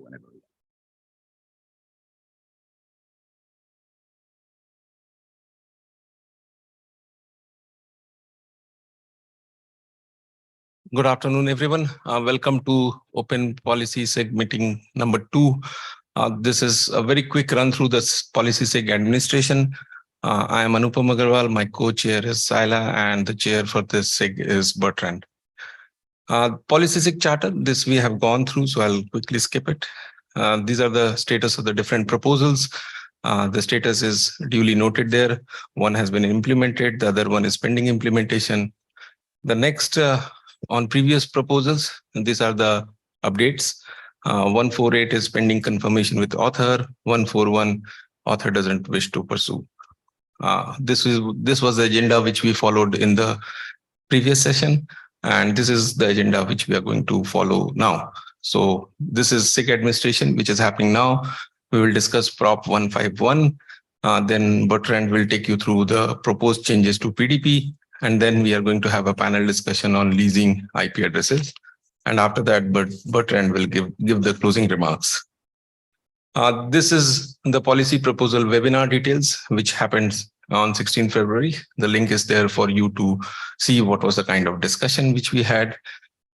whenever we Good afternoon, everyone. Welcome to Open Policy SIG meeting number 2. This is a very quick run through this Policy SIG administration. I am Anupam Agarwal, my co-chair is Saila, and the chair for this SIG is Bertrand. Policy SIG charter, this we have gone through, so I'll quickly skip it. These are the status of the different proposals. The status is duly noted there. One has been implemented, the other one is pending implementation. The next on previous proposals, and these are the updates. 148 is pending confirmation with author. 141, author doesn't wish to pursue. This was the agenda which we followed in the previous session, and this is the agenda which we are going to follow now. So this is SIG administration, which is happening now. We will discuss Prop 151. Then Bertrand will take you through the proposed changes to PDP. And then we are going to have a panel discussion on leasing IP addresses. And after that, Bertrand will give the closing remarks. This is the policy proposal webinar details, which happens on 16 February. The link is there for you to see what was the kind of discussion which we had.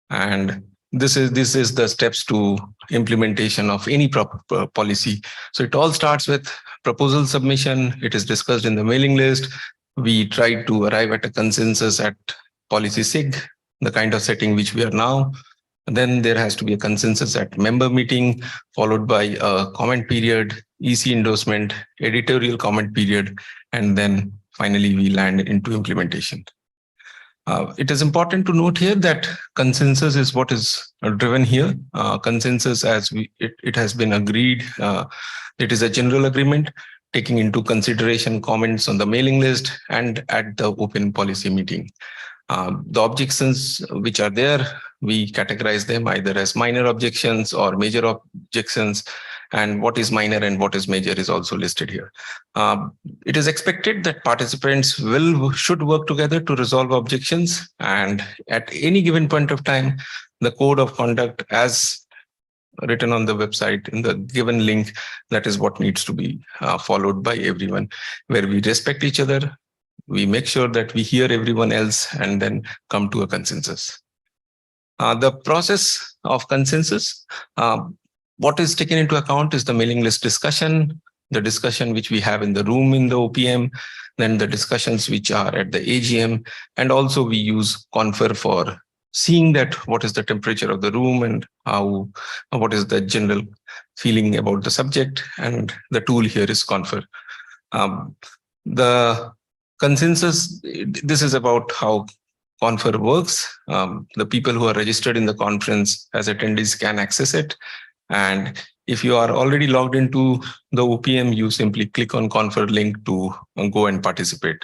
And this is the steps to implementation of any policy. So it all starts with proposal submission. It is discussed in the mailing list. We tried to arrive at a consensus at policy SIG, the kind of setting which we are now. Then there has to be a consensus at member meeting, followed by a comment period, EC endorsement, editorial comment period, and then finally we land into implementation. It is important to note here that consensus is what is driven here. Consensus, as it has been agreed, it is a general agreement, taking into consideration comments on the mailing list and at the open policy meeting. The objections which are there, we categorize them either as minor objections or major objections, and what is minor and what is major is also listed here. It is expected that participants should work together to resolve objections, and at any given point of time, the code of conduct as written on the website in the given link, that is what needs to be followed by everyone, where we respect each other, we make sure that we hear everyone else and then come to a consensus. The process of consensus, what is taken into account is the mailing list discussion, the discussion which we have in the room in the OPM, then the discussions which are at the AGM, and also we use Confer for seeing that what is the temperature of the room and what is the general feeling about the subject, and the tool here is Confer. The consensus, this is about how Confer works. The people who are registered in the conference as attendees can access it. And if you are already logged into the OPM, you simply click on Confer link to go and participate.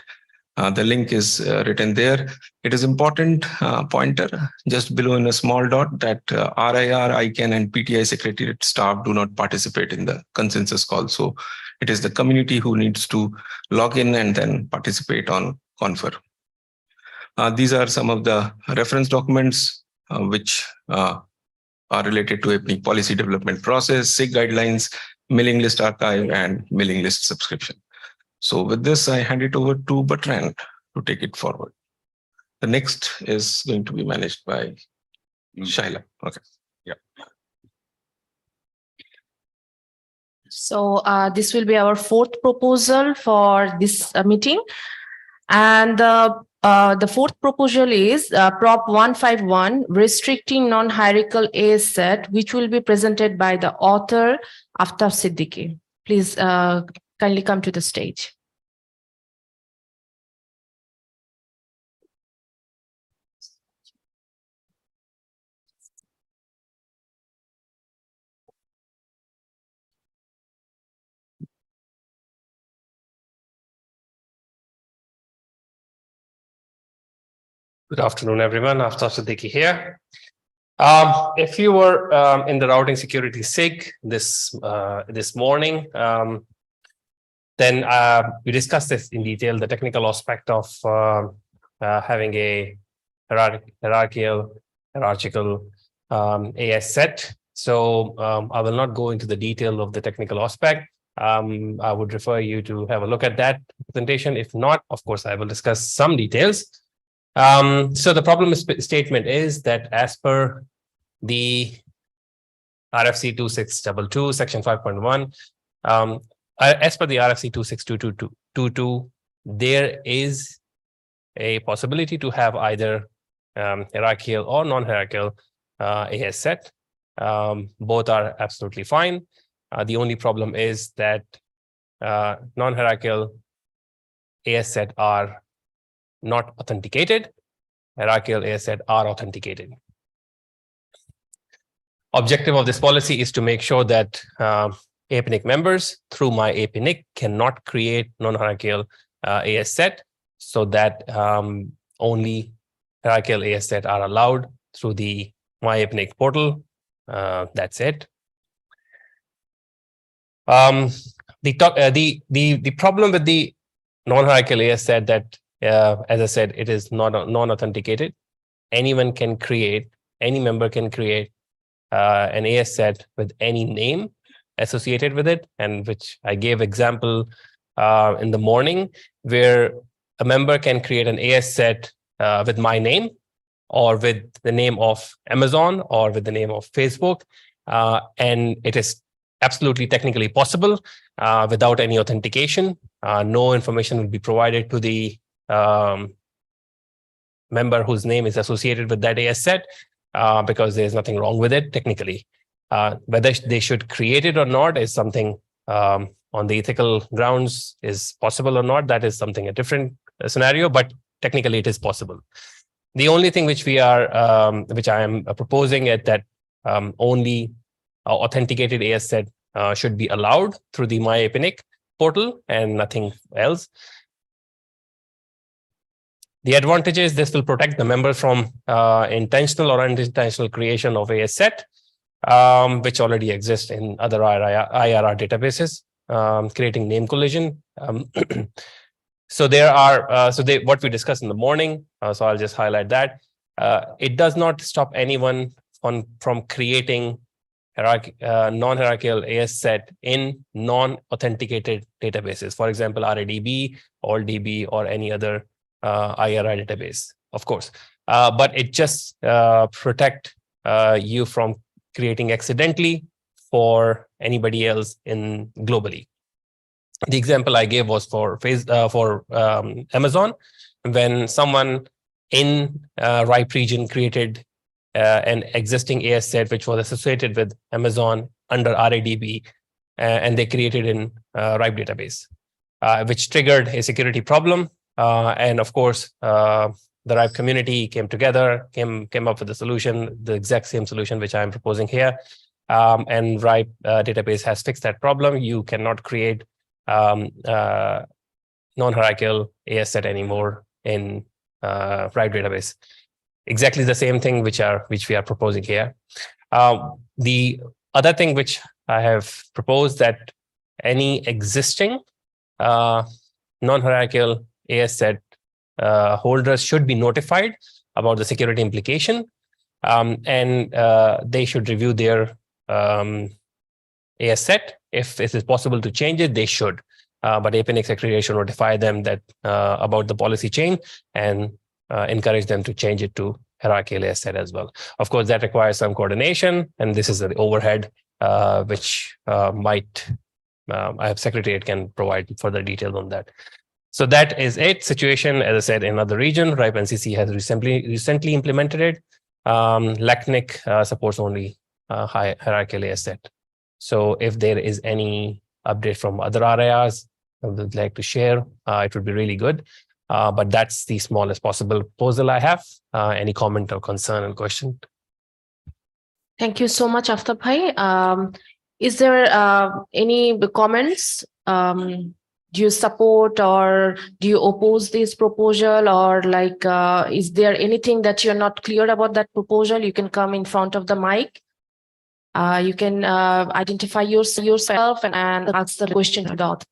The link is written there. It is important pointer just below in a small dot that RIR, ICANN, and PTI Secretariat staff do not participate in the consensus call. So it is the community who needs to log in and then participate on Confer. These are some of the reference documents which are related to APNIC policy development process, SIG guidelines, mailing list archive, and mailing list subscription. So with this, I hand it over to Bertrand to take it forward. The next is going to be managed by Shaila. Okay. Yeah. So this will be our fourth proposal for this meeting. And the fourth proposal is Prop 151, restricting non-hierarchical AS set, which will be presented by the author, Aftab Siddiqui. Please kindly come to the stage. Good afternoon, everyone. Aftab Siddiqui here. If you were in the routing security SIG this morning, then we discussed this in detail, the technical aspect of having a hierarchical AS set. So I will not go into the detail of the technical aspect. I would refer you to have a look at that presentation. If not, of course, I will discuss some details. So the problem statement is that as per the RFC 2622, section 5.1, as per the RFC 2622, there is a possibility to have either hierarchical or non-hierarchical AS set. Both are absolutely fine. The only problem is that non-hierarchical AS set are not authenticated. Hierarchical AS set are authenticated. Objective of this policy is to make sure that APNIC members through my APNIC cannot create non-hierarchical AS set, so that only hierarchical AS set are allowed through the my APNIC portal. That's it. The problem with the non-hierarchical AS set that, as I said, it is not non-authenticated. Anyone can create, any member can create an AS set with any name associated with it, and which I gave example in the morning, where a member can create an AS set with my name, or with the name of Amazon, or with the name of Facebook, and it is absolutely technically possible without any authentication. No information will be provided to the member whose name is associated with that AS set, because there's nothing wrong with it technically. Whether they should create it or not is something on the ethical grounds is possible or not. That is something a different scenario, but technically it is possible. The only thing which we are, which I am proposing is that only authenticated AS set should be allowed through the My APNIC portal and nothing else. The advantage is this will protect the member from intentional or unintentional creation of AS set, which already exists in other IRR databases, creating name collision. So there are, what we discussed in the morning, so I'll just highlight that. It does not stop anyone from creating non-hierarchical AS set in non-authenticated databases. For example, RADB, AllDB, or any other IRI database, of course. But it just protect you from creating accidentally for anybody else in globally. The example I gave was for Amazon, when someone in RIPE region created an existing AS set which was associated with Amazon under RADB, and they created in RIPE database, which triggered a security problem. And of course, the RIPE community came together, came up with a solution, the exact same solution which I'm proposing here. And RIPE database has fixed that problem. You cannot create non-hierarchical AS set anymore in RIPE database. Exactly the same thing which we are proposing here. The other thing which I have proposed, that any existing non-hierarchical AS set holders should be notified about the security implication, and they should review their AS set. If it is possible to change it, they should. But APNIC Secretary should notify them that about the policy change and encourage them to change it to hierarchical AS set as well. Of course, that requires some coordination, and this is the overhead which might I have Secretariat can provide further details on that. So that is it. Situation, as I said, in other region, RIPE NCC has recently implemented it. LACNIC supports only hierarchical AS set. So if there is any update from other RIRs I would like to share, it would be really good. But that's the smallest possible proposal I have. Any comment or concern or question? Thank you so much, Aftab Bhai. Is there any comments? Do you support or do you oppose this proposal, or like, is there anything that you're not clear about that proposal? You can come in front of the mic. You can identify yourself and ask the question to the author.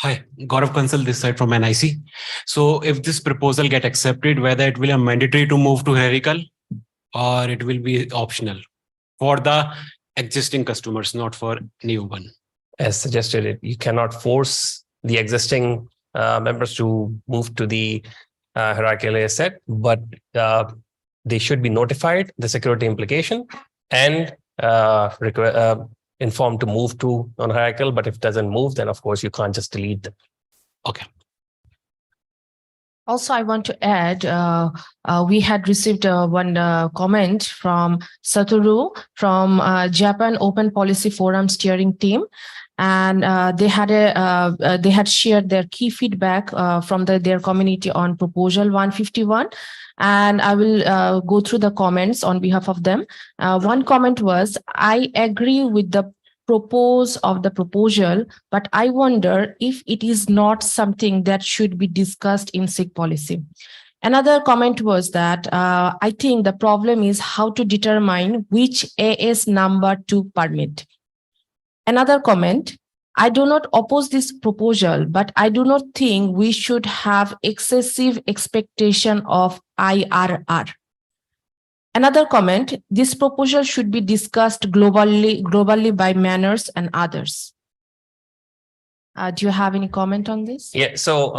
Hi, Gaurav Kansal this side from NIC. So if this proposal get accepted, whether it will be mandatory to move to hierarchical or it will be optional for the existing customers, not for new one. As suggested, you cannot force the existing members to move to the hierarchical asset, but they should be notified the security implication and informed to move to non-hierarchical. But if it doesn't move, then of course you can't just delete them. Okay. Also, I want to add, we had received one comment from Satoru from Japan Open Policy Forum steering team. And they had shared their key feedback from their community on proposal 151. And I will go through the comments on behalf of them. One comment was, I agree with the propose of the proposal, but I wonder if it is not something that should be discussed in SIG policy. Another comment was that I think the problem is how to determine which AS number to permit. Another comment, I do not oppose this proposal, but I do not think we should have excessive expectation of IRR. Another comment, this proposal should be discussed globally by manners and others. Do you have any comment on this? Yeah, so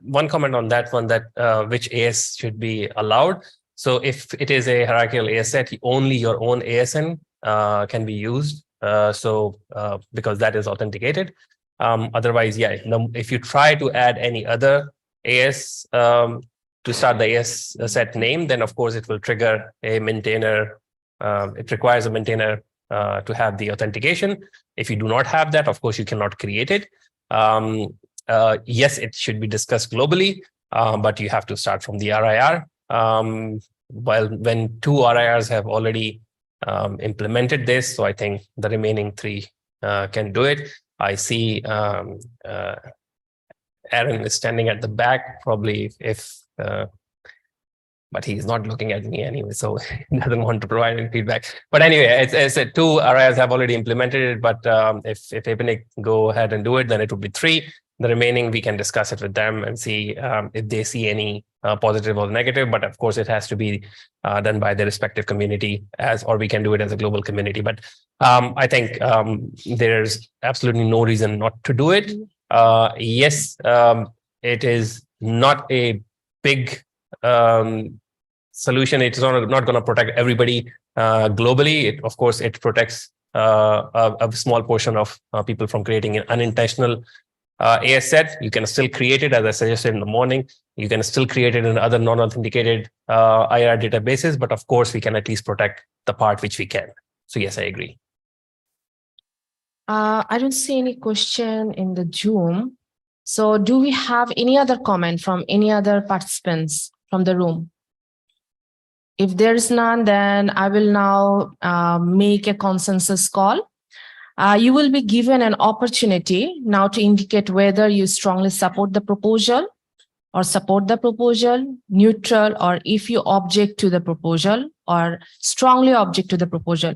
one comment on that one, that which AS should be allowed. So if it is a hierarchical AS set, only your own ASN can be used. Because that is authenticated. Otherwise, yeah, if you try to add any other AS to start the AS set name, then of course it will trigger a maintainer. It requires a maintainer to have the authentication. If you do not have that, of course, you cannot create it. Yes, it should be discussed globally, but you have to start from the RIR. While when 2 RIRs have already implemented this, so I think the remaining 3 can do it. I see Aaron is standing at the back, probably but he's not looking at me anyway, so he doesn't want to provide any feedback. But anyway, it's 2 RIRs have already implemented it, but if APNIC go ahead and do it, then it would be 3. The remaining, we can discuss it with them and see if they see any positive or negative. But of course, it has to be done by the respective community, or we can do it as a global community. But I think there's absolutely no reason not to do it. Yes, it is not a big solution. It's not going to protect everybody globally. Of course, it protects a small portion of people from creating an unintentional AS set. You can still create it, as I suggested in the morning. You can still create it in other non-authenticated IR databases, but of course, we can at least protect the part which we can. So yes, I agree. I don't see any question in the Zoom. So do we have any other comment from any other participants from the room? If there is none, then I will now make a consensus call. You will be given an opportunity now to indicate whether you strongly support the proposal or support the proposal, neutral, or if you object to the proposal or strongly object to the proposal.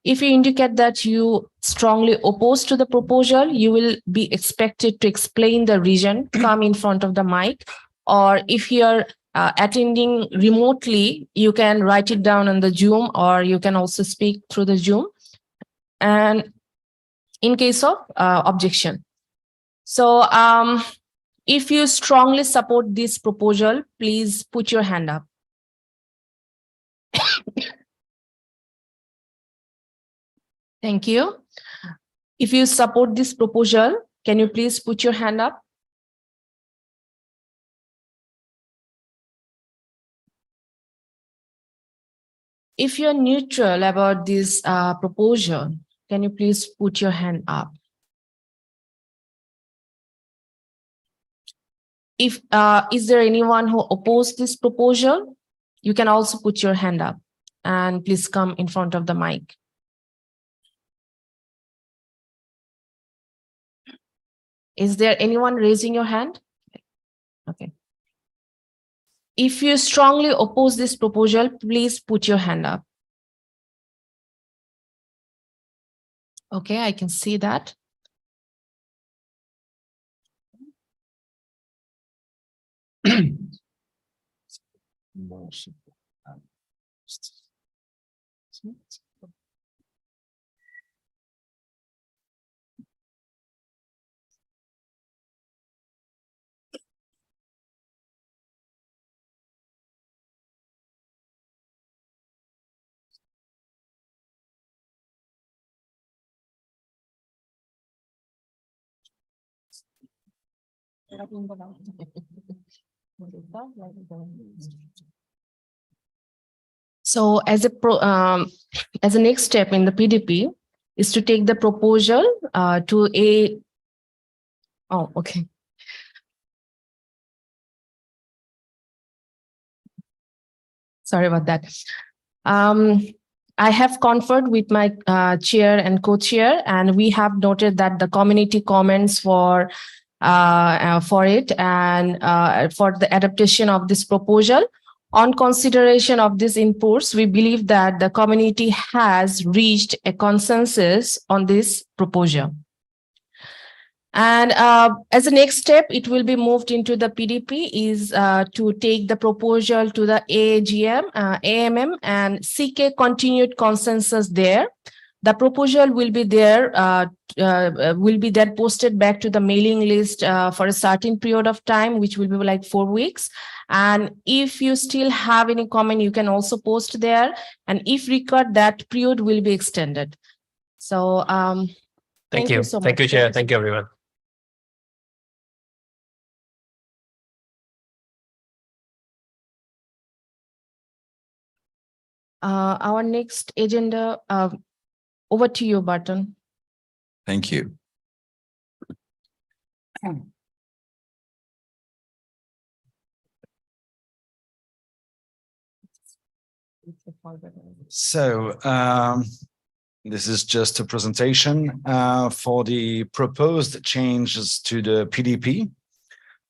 If you indicate that you strongly oppose to the proposal, you will be expected to explain the reason, come in front of the mic, or if you're attending remotely, you can write it down on the Zoom, or you can also speak through the Zoom. And in case of objection. So if you strongly support this proposal, please put your hand up. Thank you. If you support this proposal, can you please put your hand up? If you're neutral about this proposal, can you please put your hand up? If is there anyone who opposed this proposal? You can also put your hand up and please come in front of the mic. Is there anyone raising your hand? Okay. If you strongly oppose this proposal, please put your hand up. Okay, I can see that. So as a next step in the PDP is to take the proposal to a. Oh, okay. Sorry about that. I have conferred with my chair and co-chair, and we have noted that the community comments for it and for the adaptation of this proposal. On consideration of these inputs, we believe that the community has reached a consensus on this proposal. And as a next step, it will be moved into the PDP is to take the proposal to the AGM, AMM, and seek a continued consensus there. The proposal will be there, posted back to the mailing list for a certain period of time, which will be like 4 weeks. And if you still have any comment, you can also post there. And if required, that period will be extended. So Thank you so much. Thank you, Chair. Thank you, everyone. Our next agenda, over to you, Barton. Thank you. So this is just a presentation for the proposed changes to the PDP.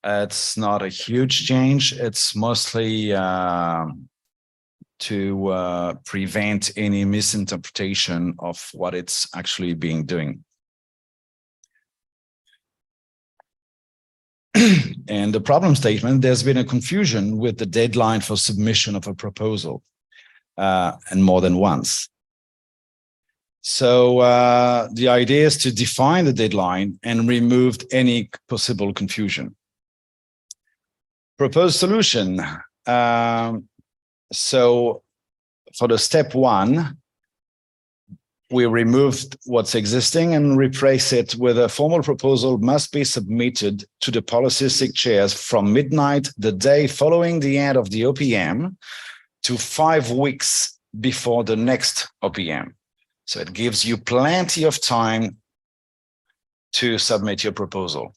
It's not a huge change. It's mostly to prevent any misinterpretation of what it's actually being doing. And the problem statement, there's been a confusion with the deadline for submission of a proposal, and more than once. So the idea is to define the deadline and remove any possible confusion. Proposed solution. So for the step 1, we removed what's existing and replace it with a formal proposal must be submitted to the policy SIG chairs from midnight the day following the end of the OPM to 5 weeks before the next OPM. So it gives you plenty of time to submit your proposal.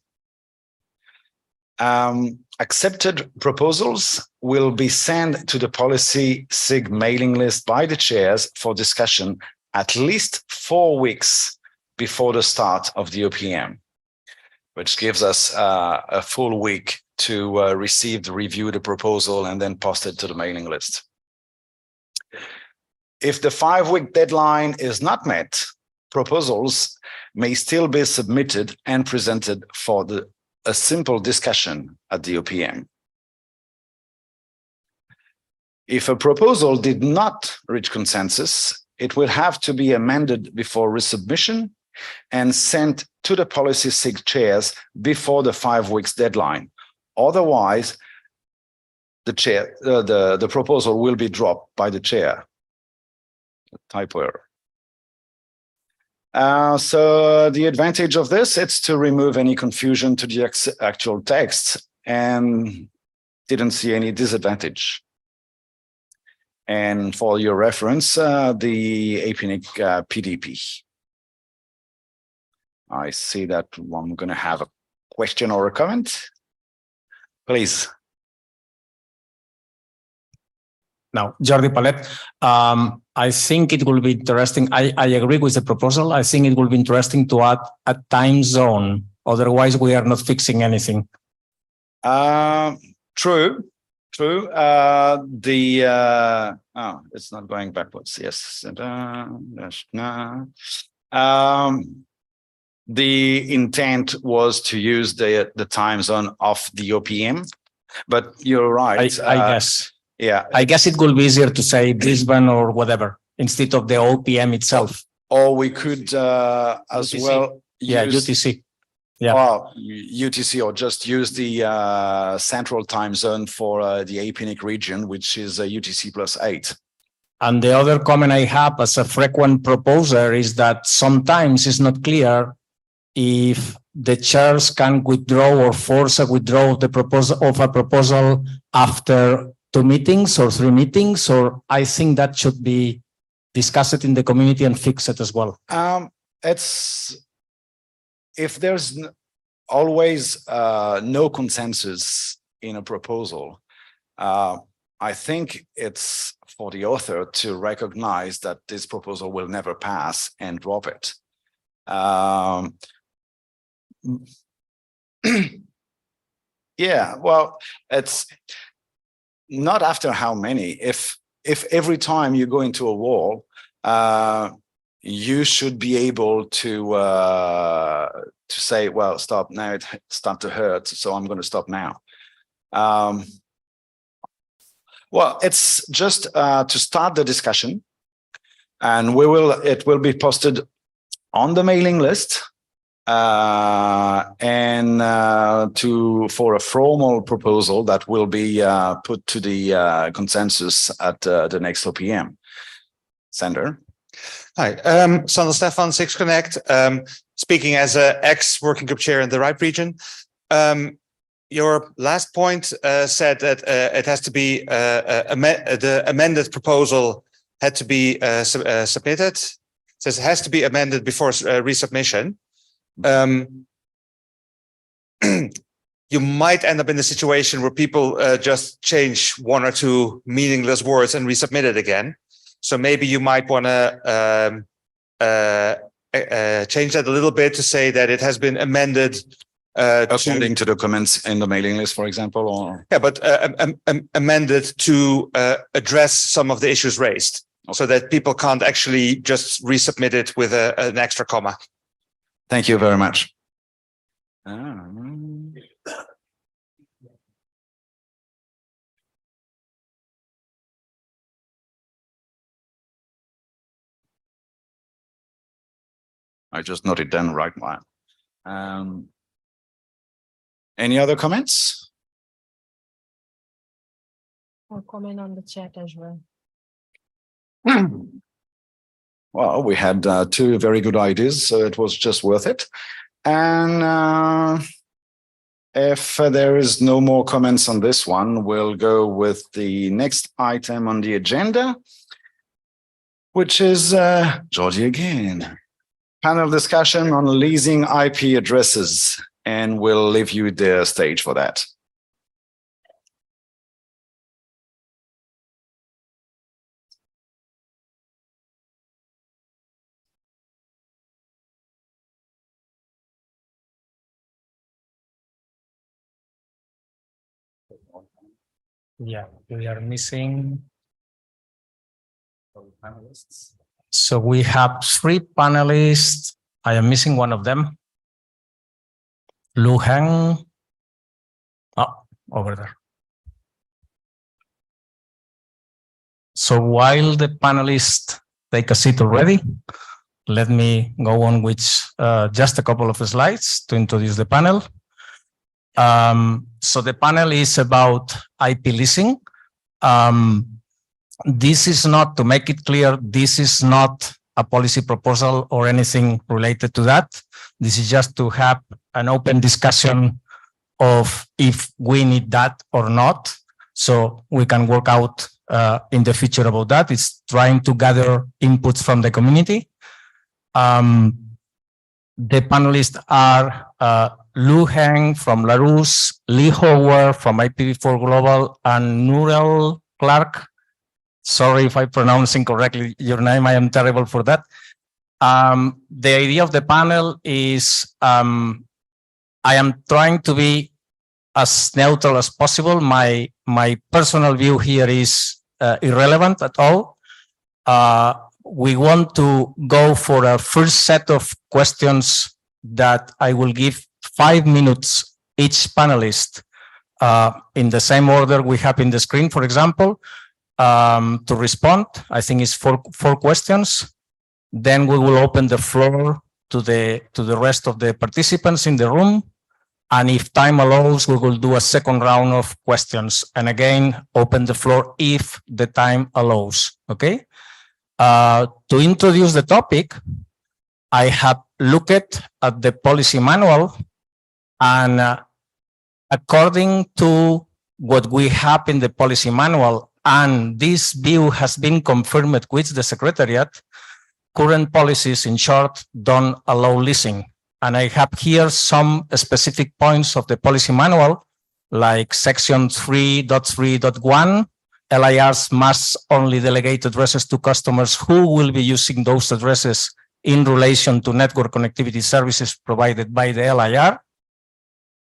Accepted proposals will be sent to the policy SIG mailing list by the chairs for discussion at least 4 weeks before the start of the OPM, which gives us a full week to review the proposal and then post it to the mailing list. If the 5-week deadline is not met, proposals may still be submitted and presented for a simple discussion at the OPM. If a proposal did not reach consensus, it will have to be amended before resubmission and sent to the policy SIG chairs before the 5 weeks deadline. Otherwise, the proposal will be dropped by the chair. Typo error. So the advantage of this, it's to remove any confusion to the actual text, and didn't see any disadvantage. And for your reference, the APNIC PDP. I see that I'm going to have a question or a comment. Please. Now, Jordi Palet, I think it will be interesting. I agree with the proposal. I think it will be interesting to add a time zone. Otherwise, we are not fixing anything. True. It's not going backwards. Yes. The intent was to use the time zone of the OPM. But you're right. I guess. Yeah. I guess it will be easier to say Brisbane or whatever instead of the OPM itself. Or we could as UTC. well Yeah, use UTC. Yeah. well, UTC, or just use the central time zone for the APNIC region, which is UTC +8. And the other comment I have as a frequent proposer is that sometimes it's not clear if the chairs can withdraw or force a withdrawal of the proposal after 2 meetings or 3 meetings, or I think that should be discussed in the community and fixed as well. It's if there's always no consensus in a proposal, I think it's for the author to recognize that this proposal will never pass and drop it. Yeah, well, it's not after how many. If every time you go into a wall, you should be able to say, well, stop now, it starts to hurt, so I'm going to stop now. Well, it's just to start the discussion, and it will be posted on the mailing list, and for a formal proposal that will be put to the consensus at the next OPM. Sander. Hi, Sander Stefan, Six Connect. Speaking as an ex-working group chair in the RIPE region. Your last point said that it has to be the amended proposal had to be submitted. It says it has to be amended before resubmission. You might end up in a situation where people just change 1 or 2 meaningless words and resubmit it again. So maybe you might want to change that a little bit to say that it has been amended. According to the comments in the mailing list, for example, or yeah, but amended to address some of the issues raised, so that people can't actually just resubmit it with an extra comma. Thank you very much. I just noted down right one. Any other comments? Or comment on the chat as well. Well, we had 2 very good ideas, so it was just worth it. And if there is no more comments on this one, we'll go with the next item on the agenda, which is Georgie again. Panel discussion on leasing IP addresses, and we'll leave you the stage for that. Yeah, we are missing panelists. So we have 3 panelists. I am missing one of them. Lu Heng. Oh, over there. So while the panelists take a seat already, let me go on with just a couple of slides to introduce the panel. So the panel is about IP leasing. This is not, to make it clear, this is not a policy proposal or anything related to that. This is just to have an open discussion of if we need that or not. So we can work out in the future about that. It's trying to gather inputs from the community. The panelists are Lu Heng from Larus, Lee Howard from IPv4 Global, and Nurel Clark. Sorry if I'm pronouncing correctly your name. I am terrible for that. The idea of the panel is I am trying to be as neutral as possible. My personal view here is irrelevant at all. We want to go for a first set of questions that I will give 5 minutes each panelist in the same order we have in the screen, for example. To respond, I think it's four questions. Then we will open the floor to the rest of the participants in the room. And if time allows, we will do a second round of questions. And again, open the floor if the time allows, okay? To introduce the topic, I have looked at the policy manual, and according to what we have in the policy manual, and this view has been confirmed with the Secretariat, current policies, in short, don't allow leasing. And I have here some specific points of the policy manual, like section 3.3.1, LIRs must only delegate addresses to customers who will be using those addresses in relation to network connectivity services provided by the LIR.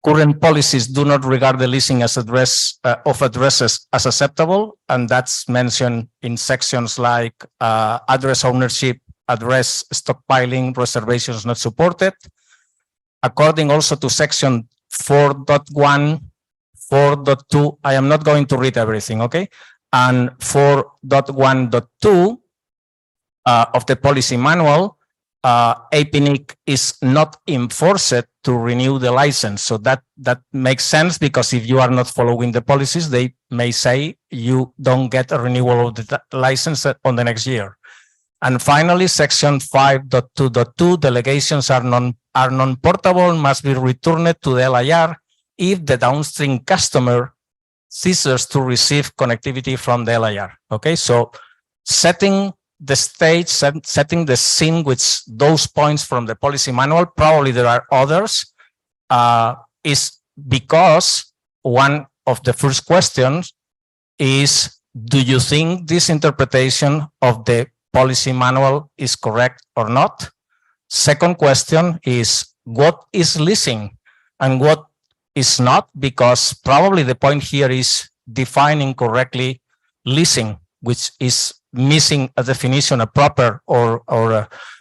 Current policies do not regard the leasing as of addresses as acceptable, and that's mentioned in sections like address ownership, address stockpiling, reservations not supported. According also to section 4.1, 4.2, I am not going to read everything, okay? And 4.1.2 of the policy manual, APNIC is not enforced to renew the license. So that makes sense, because if you are not following the policies, they may say you don't get a renewal of the license on the next year. And finally, section 5.2.2, delegations are non-portable, must be returned to the LIR if the downstream customer ceases to receive connectivity from the LIR. Okay, so setting the stage, setting the scene with those points from the policy manual, probably there are others, is because one of the first questions is, do you think this interpretation of the policy manual is correct or not? Second question is, what is leasing and what is not? Because probably the point here is defining correctly leasing, which is missing a definition, a proper or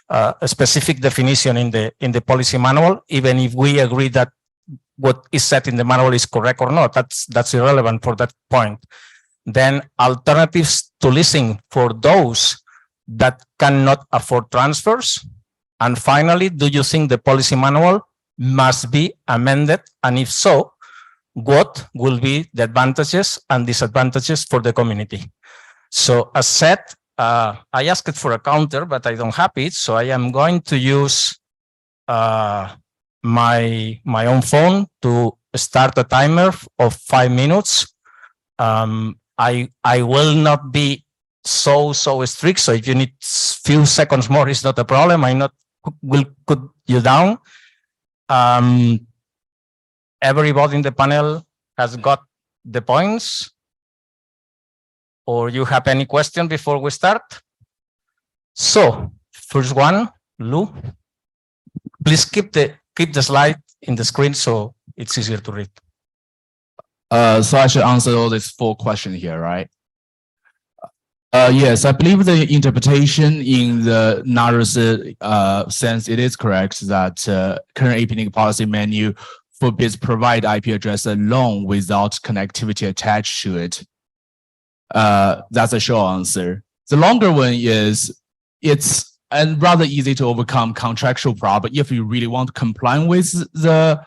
a specific definition in the policy manual. Even if we agree that what is said in the manual is correct or not, that's irrelevant for that point. Then alternatives to leasing for those that cannot afford transfers. And finally, do you think the policy manual must be amended? And if so, what will be the advantages and disadvantages for the community? So as said, I asked for a counter, but I don't have it. So I am going to use my own phone to start a timer of 5 minutes. I will not be so strict. So if you need few seconds more, it's not a problem. I will put you down. Everybody in the panel has got the points. Or you have any question before we start? So first one, Lou, please keep the slide in the screen so it's easier to read. So I should answer all these 4 questions here, right? Yes, I believe the interpretation in the NARA's sense, it is correct that current APNIC policy menu forbids provide IP address alone without connectivity attached to it. That's a short answer. The longer one is, it's rather easy to overcome contractual problem if you really want to comply with the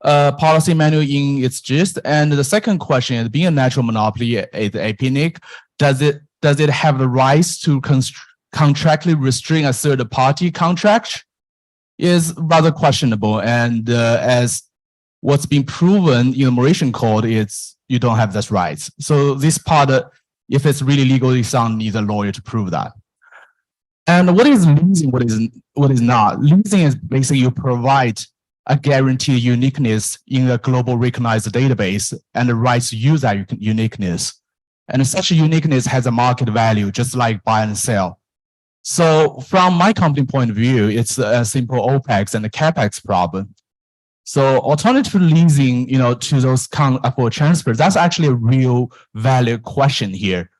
policy manual in its gist. And the second question is, being a natural monopoly at APNIC, does it have the rights to contractually restrain a third party contract? Is rather questionable. And as what's been proven in the Mauritian court, it's you don't have this rights. So this part, if it's really legally sound, needs a lawyer to prove that. And what is leasing? What is not? Leasing is basically you provide a guaranteed uniqueness in a global recognized database and the rights to use that uniqueness. And such a uniqueness has a market value, just like buy and sell. So from my company point of view, it's a simple OPEX and a CAPEX problem. So alternative leasing, to those upward transfers, that's actually a real valid question here,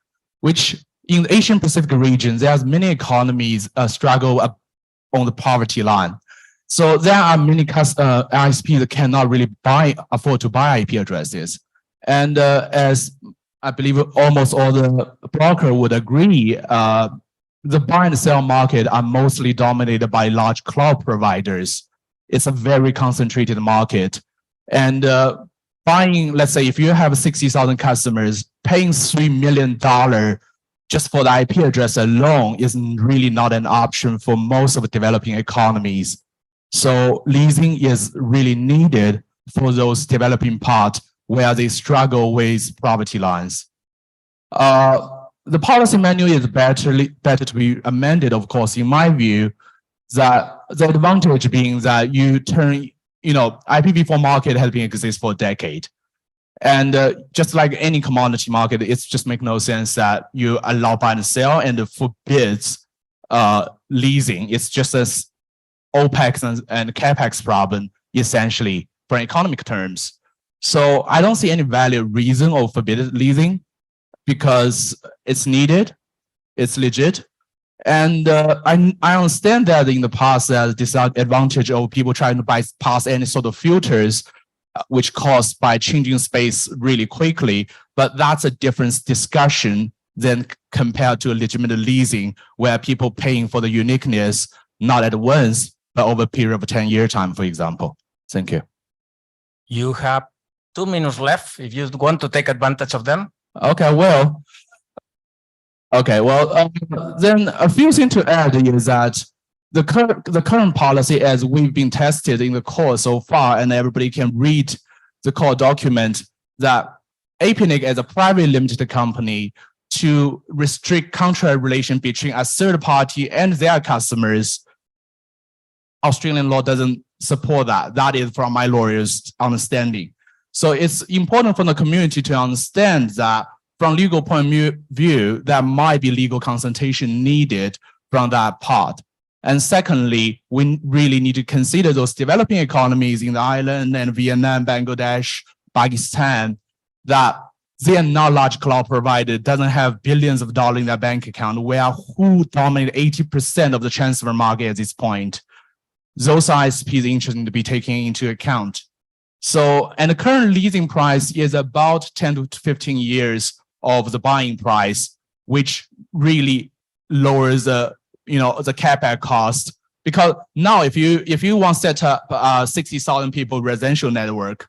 which in the Asian Pacific region, there's many economies struggle on the poverty line. So there are many ISPs that cannot really afford to buy IP addresses. And as I believe almost all the broker would agree, the buy and sell market are mostly dominated by large cloud providers. It's a very concentrated market. And buying, let's say if you have 60,000 customers, paying $3 million just for the IP address alone is really not an option for most of the developing economies. So leasing is really needed for those developing parts where they struggle with poverty lines. The policy manual is better to be amended, of course, in my view, that the advantage being that you turn, IPv4 market has been exist for a decade. And just like any commodity market, it's just make no sense that you allow buy and sell and forbids leasing. It's just as OPEX and CAPEX problem, essentially, for economic terms. So I don't see any valid reason of forbidden leasing because it's needed, it's legit. And I understand that in the past, there's disadvantage of people trying to bypass any sort of filters, which caused by changing space really quickly. But that's a different discussion than compared to legitimate leasing, where people paying for the uniqueness, not at once, but over a period of 10-year time, for example. Thank you. You have 2 minutes left if you want to take advantage of them. Okay, well, then a few things to add is that the current policy, as we've been tested in the core so far, and everybody can read the core document, that APNIC as a private limited company to restrict contract relation between a third party and their customers, Australian law doesn't support that. That is from my lawyer's understanding. So it's important for the community to understand that from legal point of view, there might be legal consultation needed from that part. And secondly, we really need to consider those developing economies in the island and Vietnam, Bangladesh, Pakistan, that they are not large cloud provider, doesn't have billions of dollars in their bank account, where who dominate 80% of the transfer market at this point. Those ISPs are interesting to be taken into account. So, and the current leasing price is about 10 to 15 years of the buying price, which really lowers the CapEx cost. Because now, if you want to set up 60,000 people residential network,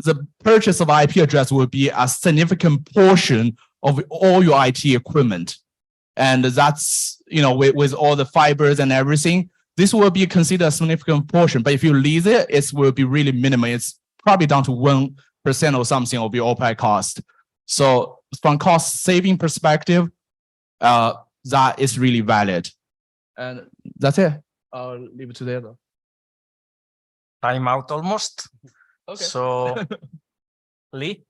the purchase of IP address will be a significant portion of all your IT equipment, and that's with all the fibers and everything. This will be considered a significant portion, but if you lease it, it will be really minimal. It's probably down to 1% or something of your OPEX cost. So from cost saving perspective, that is really valid. And that's it. I'll leave it to there though. Time out almost. Okay. So, Lee?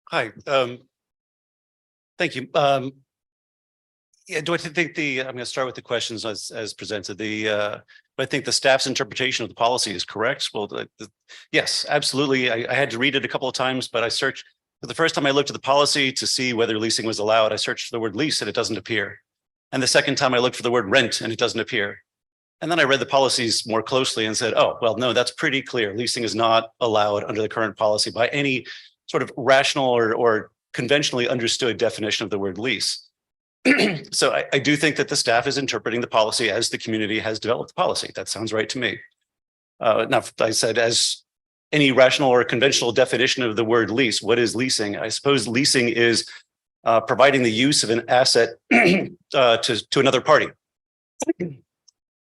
Hi. Thank you. Yeah, do I think I'm going to start with the questions as presented. Do I think the staff's interpretation of the policy is correct? Well, yes, absolutely. I had to read it a couple of times, but I searched for the first time I looked at the policy to see whether leasing was allowed. I searched for the word lease and it doesn't appear. And the second time I looked for the word rent and it doesn't appear. And then I read the policies more closely and said, oh, well, no, that's pretty clear. Leasing is not allowed under the current policy by any sort of rational or conventionally understood definition of the word lease. So I do think that the staff is interpreting the policy as the community has developed the policy. That sounds right to me. Now, I said, as any rational or conventional definition of the word lease, what is leasing? I suppose leasing is providing the use of an asset to another party.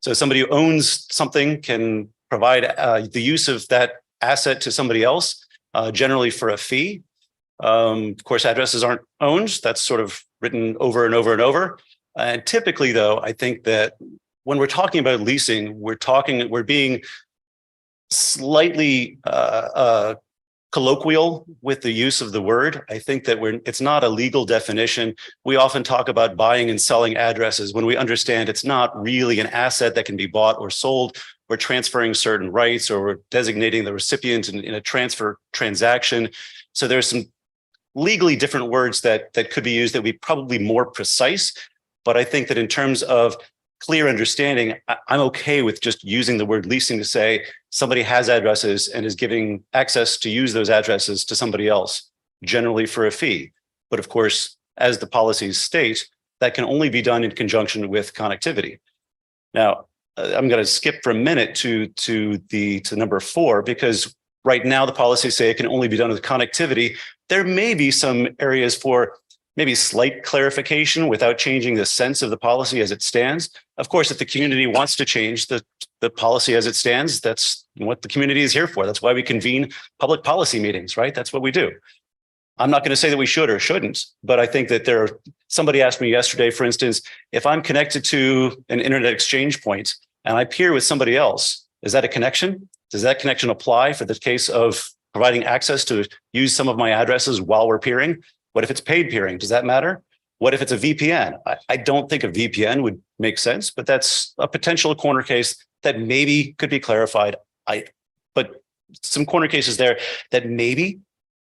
So somebody who owns something can provide the use of that asset to somebody else, generally for a fee. Of course, addresses aren't owned. That's sort of written over and over and over. And typically, though, I think that when we're talking about leasing, we're being slightly colloquial with the use of the word. I think that it's not a legal definition. We often talk about buying and selling addresses when we understand it's not really an asset that can be bought or sold. We're transferring certain rights, or we're designating the recipient in a transfer transaction. So there's some legally different words that could be used that would be probably more precise. But I think that in terms of clear understanding, I'm okay with just using the word leasing to say somebody has addresses and is giving access to use those addresses to somebody else, generally for a fee. But of course, as the policies state, that can only be done in conjunction with connectivity. Now, I'm going to skip for a minute to number 4, because right now the policies say it can only be done with connectivity. There may be some areas for maybe slight clarification without changing the sense of the policy as it stands. Of course, if the community wants to change the policy as it stands, that's what the community is here for. That's why we convene public policy meetings, right? That's what we do. I'm not going to say that we should or shouldn't, but I think that somebody asked me yesterday, for instance, if I'm connected to an internet exchange point and I peer with somebody else, is that a connection? Does that connection apply for the case of providing access to use some of my addresses while we're peering? What if it's paid peering? Does that matter? What if it's a VPN? I don't think a VPN would make sense, but that's a potential corner case that maybe could be clarified. But some corner cases there that maybe,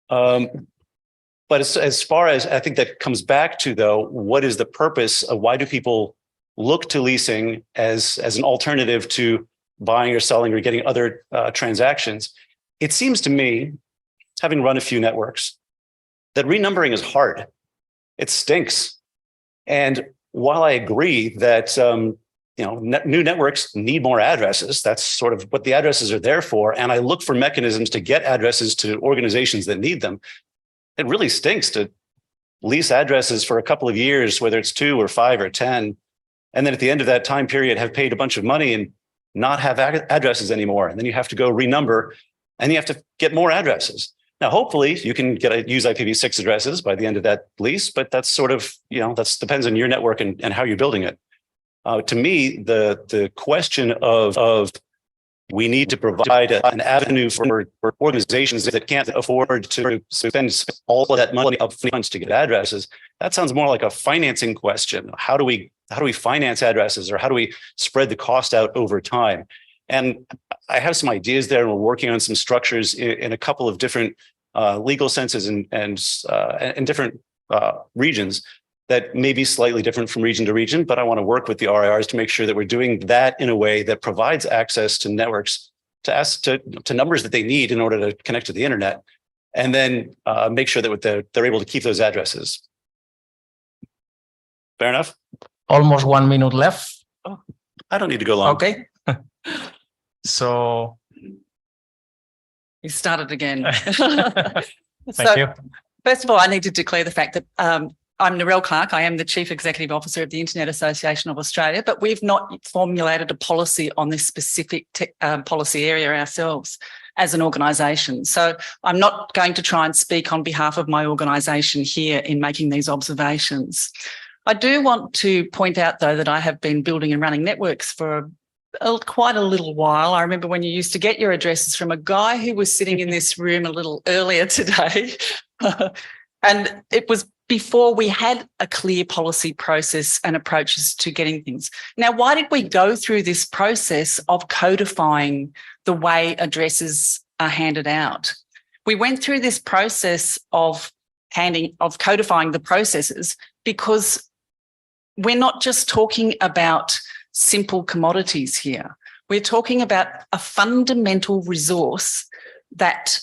but as far as I think that comes back to, though, what is the purpose of why do people look to leasing as an alternative to buying or selling or getting other transactions? It seems to me, having run a few networks, that renumbering is hard. It stinks. And while I agree that new networks need more addresses, that's sort of what the addresses are there for, and I look for mechanisms to get addresses to organizations that need them, it really stinks to lease addresses for a couple of years, whether it's 2 or 5 or 10, and then at the end of that time period have paid a bunch of money and not have addresses anymore. And then you have to go renumber and you have to get more addresses. Now, hopefully you can use IPv6 addresses by the end of that lease, but that's sort of, that depends on your network and how you're building it. To me, the question of we need to provide an avenue for organizations that can't afford to spend all of that money up front to get addresses, that sounds more like a financing question. How do we finance addresses, or how do we spread the cost out over time? And I have some ideas there, and we're working on some structures in a couple of different legal senses and different regions that may be slightly different from region to region, but I want to work with the RIRs to make sure that we're doing that in a way that provides access to networks to numbers that they need in order to connect to the internet, and then make sure that they're able to keep those addresses. Fair enough? Almost 1 minute left. Oh, I don't need to go long. Okay. So You started again. thank you. First of all, I need to declare the fact that I'm Narelle Clark. I am the Chief Executive Officer of the Internet Association of Australia, but we've not formulated a policy on this specific policy area ourselves as an organisation. So I'm not going to try and speak on behalf of my organisation here in making these observations. I do want to point out, though, that I have been building and running networks for quite a little while. I remember when you used to get your addresses from a guy who was sitting in this room a little earlier today. And it was before we had a clear policy process and approaches to getting things. Now, why did we go through this process of codifying the way addresses are handed out? We went through this process of codifying the processes because we're not just talking about simple commodities here. We're talking about a fundamental resource that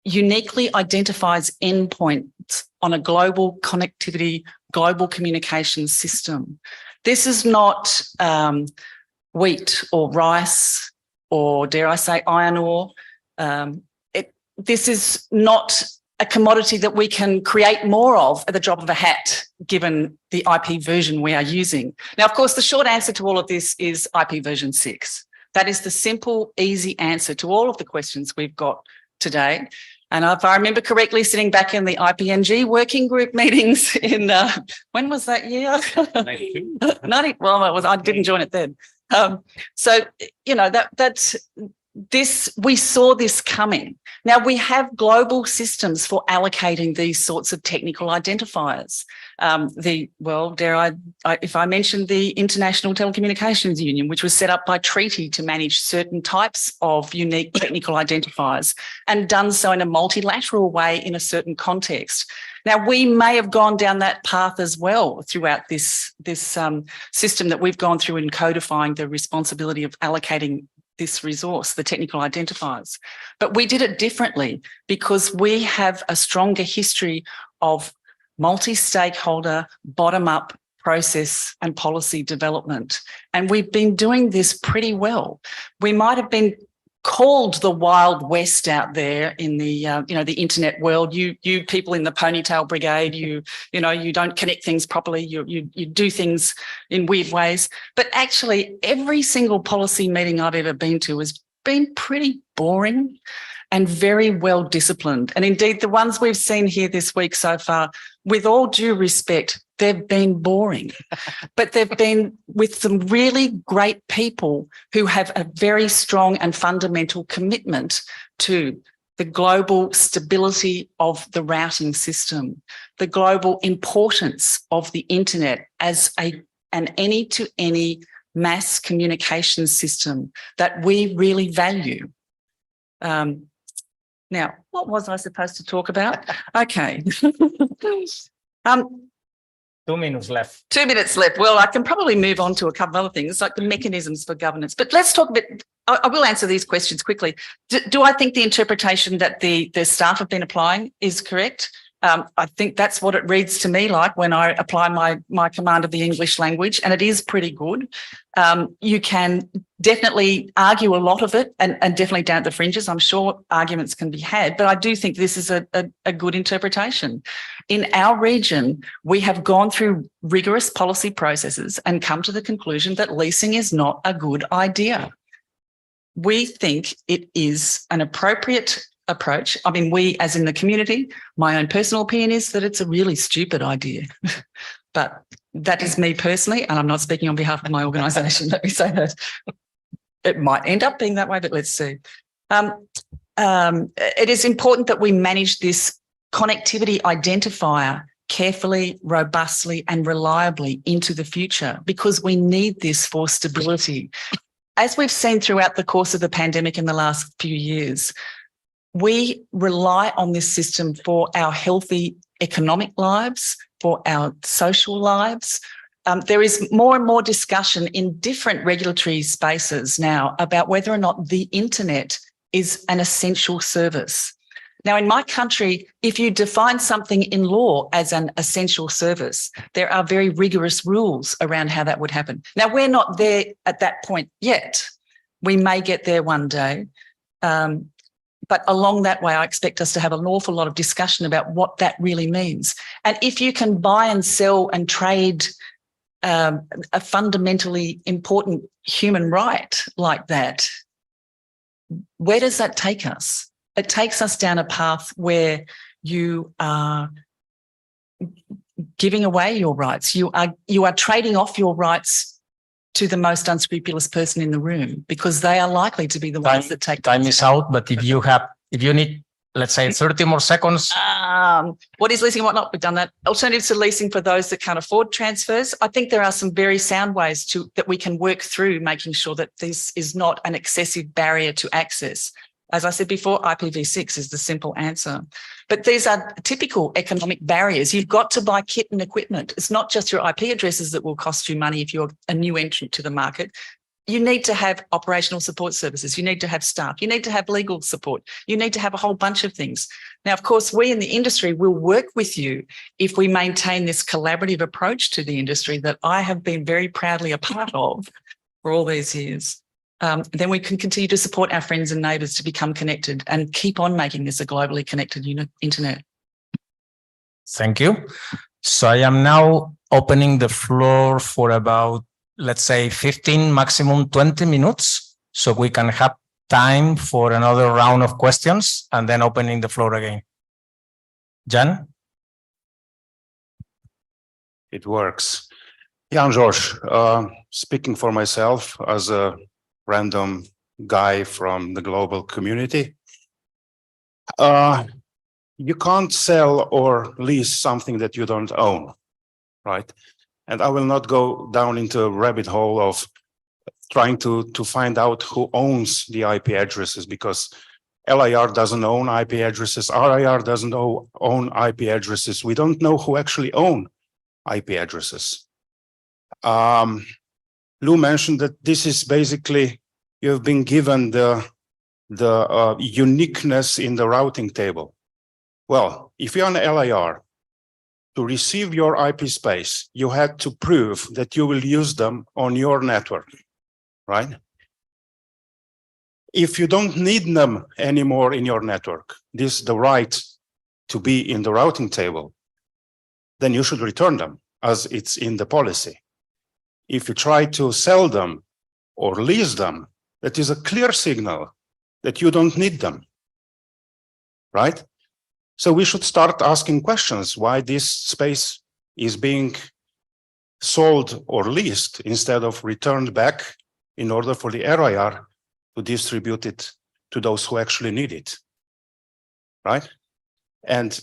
uniquely identifies endpoints on a global connectivity, global communication system. This is not wheat or rice or, dare I say, iron ore. This is not a commodity that we can create more of at the drop of a hat, given the IP version we are using. Now, of course, the short answer to all of this is IP version 6. That is the simple, easy answer to all of the questions we've got today. And if I remember correctly, sitting back in the IPNG working group meetings in, when was that year? 92. Well, I didn't join it then. So, you know, that's we saw this coming. Now we have global systems for allocating these sorts of technical identifiers. If I mention the International Telecommunications Union, which was set up by treaty to manage certain types of unique technical identifiers and done so in a multilateral way in a certain context. Now, we may have gone down that path as well throughout this system that we've gone through in codifying the responsibility of allocating this resource, the technical identifiers. But we did it differently because we have a stronger history of multi-stakeholder, bottom-up process and policy development. And we've been doing this pretty well. We might have been called the Wild West out there in the the internet world. You people in the ponytail brigade, you don't connect things properly. You do things in weird ways. But actually, every single policy meeting I've ever been to has been pretty boring and very well disciplined. And indeed, the ones we've seen here this week so far, with all due respect, they've been boring, but they've been with some really great people who have a very strong and fundamental commitment to the global stability of the routing system, the global importance of the internet as an any-to-any mass communication system that we really value. Now, what was I supposed to talk about? Okay. 2 minutes left. 2 minutes left. Well, I can probably move on to a couple of other things, like the mechanisms for governance. But let's talk a bit. I will answer these questions quickly. Do I think the interpretation that the staff have been applying is correct? I think that's what it reads to me like when I apply my command of the English language, and it is pretty good. You can definitely argue a lot of it and definitely down at the fringes. I'm sure arguments can be had, but I do think this is a good interpretation. In our region, we have gone through rigorous policy processes and come to the conclusion that leasing is not a good idea. We think it is an appropriate approach. I mean, we as in the community, my own personal opinion is that it's a really stupid idea. But that is me personally, and I'm not speaking on behalf of my organisation. Let me say that. It might end up being that way, but let's see. It is important that we manage this connectivity identifier carefully, robustly, and reliably into the future because we need this for stability. As we've seen throughout the course of the pandemic in the last few years, we rely on this system for our healthy economic lives, for our social lives. There is more and more discussion in different regulatory spaces now about whether or not the internet is an essential service. Now, in my country, if you define something in law as an essential service, there are very rigorous rules around how that would happen. Now, we're not there at that point yet. We may get there one day. But along that way, I expect us to have an awful lot of discussion about what that really means. And if you can buy and sell and trade a fundamentally important human right like that, where does that take us? It takes us down a path where you are giving away your rights. You are trading off your rights to the most unscrupulous person in the room because they are likely to be the ones that take time is out. But if you need, let's say 30 more seconds. What is leasing and whatnot? We've done that. Alternatives to leasing for those that can't afford transfers. I think there are some very sound ways that we can work through making sure that this is not an excessive barrier to access. As I said before, IPv6 is the simple answer. But these are typical economic barriers. You've got to buy kit and equipment. It's not just your IP addresses that will cost you money if you're a new entrant to the market. You need to have operational support services. You need to have staff. You need to have legal support. You need to have a whole bunch of things. Now, of course, we in the industry will work with you if we maintain this collaborative approach to the industry that I have been very proudly a part of for all these years. Then we can continue to support our friends and neighbours to become connected and keep on making this a globally connected internet. Thank you. So I am now opening the floor for about, let's say, 15, maximum 20 minutes, so we can have time for another round of questions and then opening the floor again. Jan? It works. Jan George, speaking for myself as a random guy from the global community. You can't sell or lease something that you don't own, right? And I will not go down into a rabbit hole of trying to find out who owns the IP addresses, because LIR doesn't own IP addresses, RIR doesn't own IP addresses. We don't know who actually own IP addresses. Lou mentioned that this is basically, you've been given the uniqueness in the routing table. Well, if you're an LIR, to receive your IP space, you had to prove that you will use them on your network, right? If you don't need them anymore in your network, the right to be in the routing table, then you should return them as it's in the policy. If you try to sell them or lease them, that is a clear signal that you don't need them, right? So we should start asking questions why this space is being sold or leased instead of returned back in order for the RIR to distribute it to those who actually need it, right? And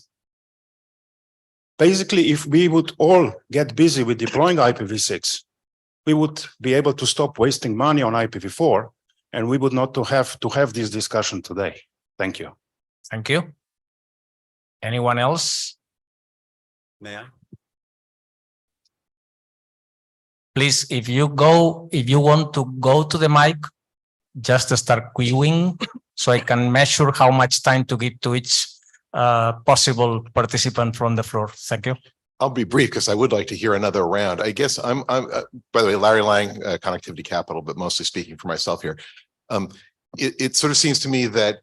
basically, if we would all get busy with deploying IPv6, we would be able to stop wasting money on IPv4, and we would not have this discussion today. Thank you. Thank you. Anyone else? May I? Please, if you want to go to the mic, just start queuing so I can measure how much time to give to each possible participant from the floor. Thank you. I'll be brief because I would like to hear another round. I guess I'm by the way, Larry Lang, Connectivity Capital, but mostly speaking for myself here. It sort of seems to me that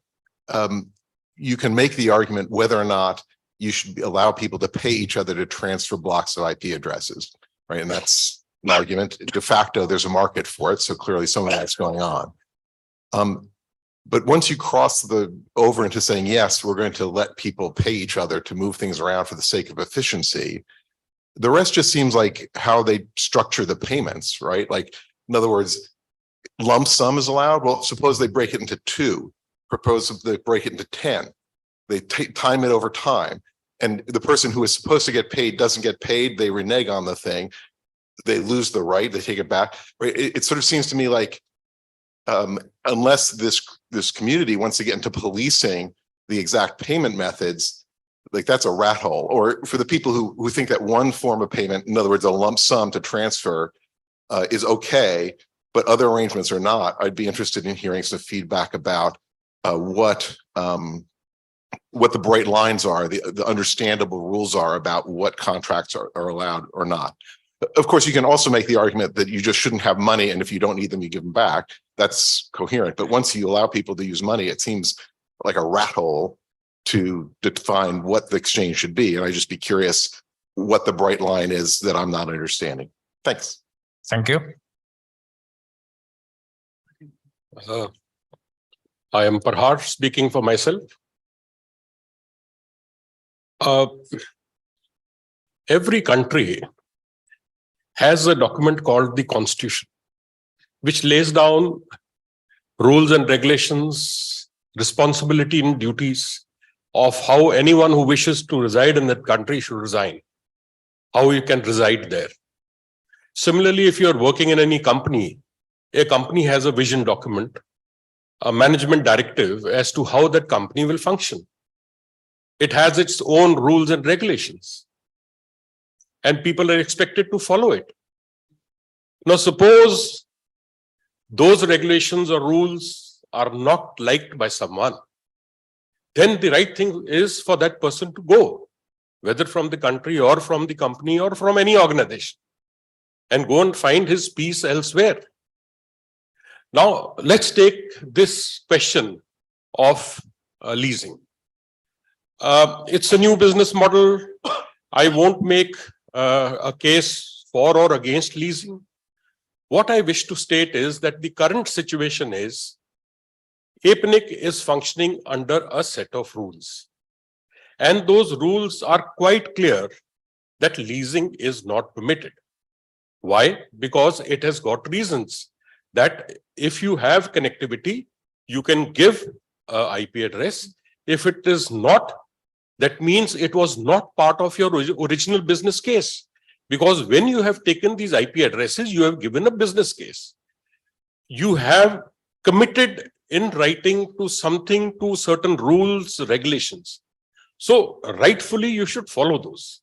you can make the argument whether or not you should allow people to pay each other to transfer blocks of IP addresses, right? And that's an argument. De facto, there's a market for it, so clearly some of that's going on. But once you cross over into saying, yes, we're going to let people pay each other to move things around for the sake of efficiency, the rest just seems like how they structure the payments, right? Like, in other words, lump sum is allowed. Well, suppose they break it into 2, propose they break it into 10. They time it over time. And the person who is supposed to get paid doesn't get paid. They renege on the thing. They lose the right. They take it back. Right? It sort of seems to me like unless this community wants to get into policing the exact payment methods, like that's a rat hole. Or for the people who think that one form of payment, in other words, a lump sum to transfer is okay, but other arrangements are not, I'd be interested in hearing some feedback about what the bright lines are, the understandable rules are about what contracts are allowed or not. Of course, you can also make the argument that you just shouldn't have money, and if you don't need them, you give them back. That's coherent. But once you allow people to use money, it seems like a rat hole to define what the exchange should be. And I'd just be curious what the bright line is that I'm not understanding. Thanks. Thank you. I am Parhar speaking for myself. Every country has a document called the Constitution, which lays down rules and regulations, responsibility and duties of how anyone who wishes to reside in that country should reside, how you can reside there. Similarly, if you're working in any company, a company has a vision document, a management directive as to how that company will function. It has its own rules and regulations, and people are expected to follow it. Now, suppose those regulations or rules are not liked by someone, then the right thing is for that person to go, whether from the country or from the company or from any organization, and go and find his peace elsewhere. Now, let's take this question of leasing. It's a new business model. I won't make a case for or against leasing. What I wish to state is that the current situation is APNIC is functioning under a set of rules. And those rules are quite clear that leasing is not permitted. Why? Because it has got reasons. that if you have connectivity, you can give a IP address. If it is not, that means it was not part of your original business case. Because when you have taken these IP addresses, you have given a business case. You have committed in writing to something, to certain rules, regulations. So rightfully, you should follow those.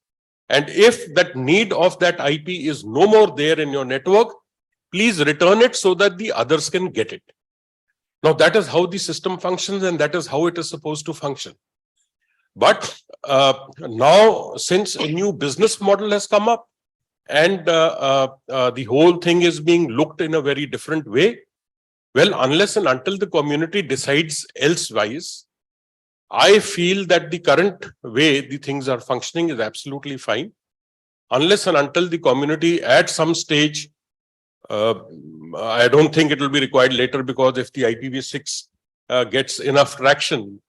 And if that need of that IP is no more there in your network, please return it so that the others can get it. Now, that is how the system functions, and that is how it is supposed to function. But now, since a new business model has come up, and the whole thing is being looked in a very different way, well, unless and until the community decides elsewise, I feel that the current way the things are functioning is absolutely fine. Unless and until the community at some stage, I don't think it will be required later, because if the IPv6 gets enough traction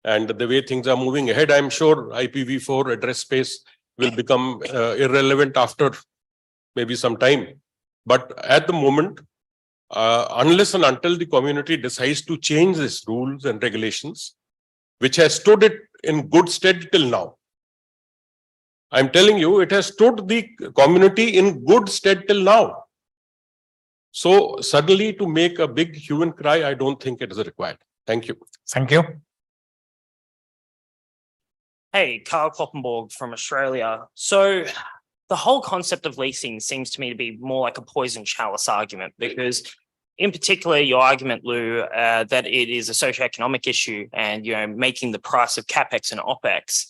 and the way things are moving ahead, I'm sure IPv4 address space will become irrelevant after maybe some time. But at the moment, unless and until the community decides to change these rules and regulations, which has stood it in good stead till now. I'm telling you, it has stood the community in good stead till now. So suddenly to make a big hue and cry, I don't think it is required. Thank you. Thank you. Hey, Carl Kloppenborg from Australia. So the whole concept of leasing seems to me to be more like a poison chalice argument, because in particular, your argument, Lou, that it is a socioeconomic issue and, you know, making the price of CapEx and OpEx,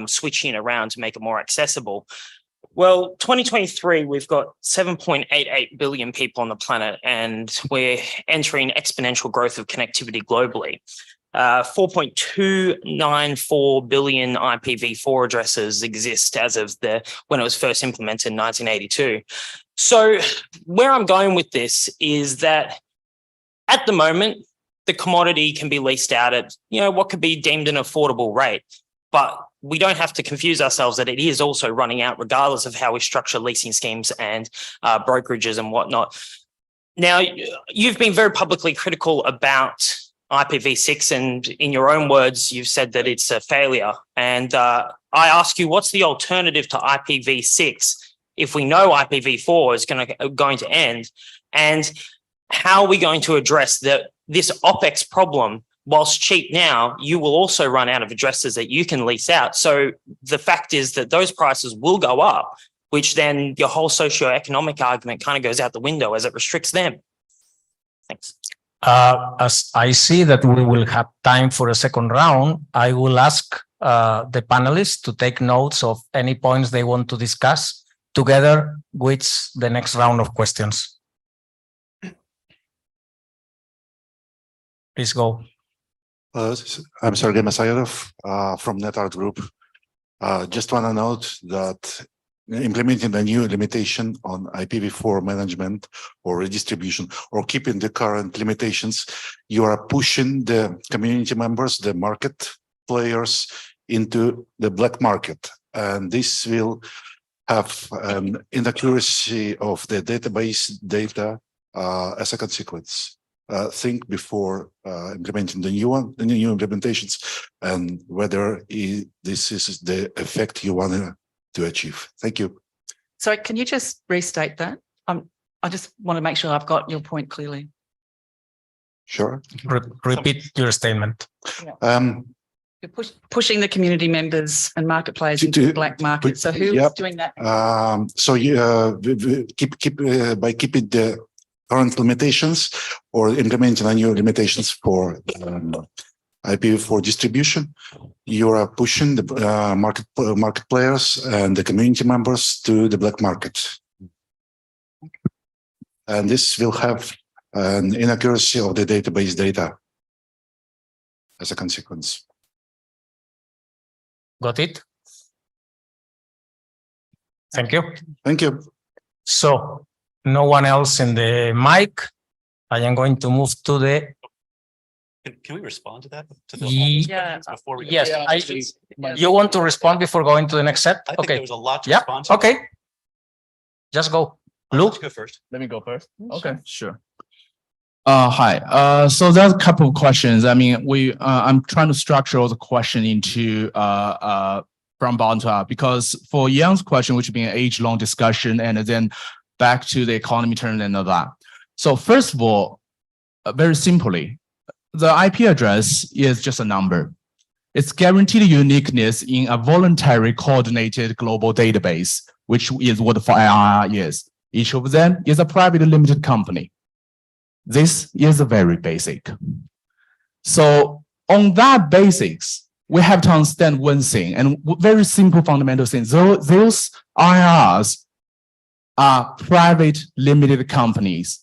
switching it around to make it more accessible. Well, 2023, we've got 7.88 billion people on the planet, and we're entering exponential growth of connectivity globally. 4.294 billion IPv4 addresses exist as of when it was first implemented in 1982. So where I'm going with this is that at the moment, the commodity can be leased out at, you know, what could be deemed an affordable rate. But we don't have to confuse ourselves that it is also running out regardless of how we structure leasing schemes and brokerages and whatnot. Now, you've been very publicly critical about IPv6, and in your own words, you've said that it's a failure. And I ask you, what's the alternative to IPv6 if we know IPv4 is going to end? And how are we going to address this OpEx problem? Whilst cheap now, you will also run out of addresses that you can lease out. So the fact is that those prices will go up, which then your whole socioeconomic argument kind of goes out the window as it restricts them. Thanks. As I see that we will have time for a second round, I will ask the panelists to take notes of any points they want to discuss together with the next round of questions. Please go. I'm Sergey Masayadov from NetArt Group. Just want to note that implementing the new limitation on IPv4 management or redistribution, or keeping the current limitations, you are pushing the community members, the market players, into the black market. And this will have an inaccuracy of the database data as a consequence. Think before implementing the new implementations, and whether this is the effect you want to achieve. Thank you. So can you just restate that? I just want to make sure I've got your point clearly. Sure. Repeat your statement. Yeah. You're pushing the community members and market players into the black market. So who's doing that? So by keeping the current limitations or implementing a new limitations for IPv4 distribution, you are pushing the market players and the community members to the black market. And this will have an inaccuracy of the database data as a consequence. Got it? Thank you. Thank you. So, no one else in the mic. I am going to move to the. Can we respond to that? Before we you want to respond before going to the next set? I think there was a lot to respond to. Okay. Just go. Luke? Go first. Let me go first. Okay, sure. Hi. So there's a couple of questions. I mean, I'm trying to structure all the question into from bottom to up, because for Yang's question, which has been an age-long discussion, and then back to the economy term and all that. So first of all, very simply, the IP address is just a number. It's guaranteed uniqueness in a voluntary coordinated global database, which is what the FIR is. Each of them is a privately limited company. This is very basic. So on that basics, we have to understand one thing, and very simple fundamental thing. Those IRs are private limited companies.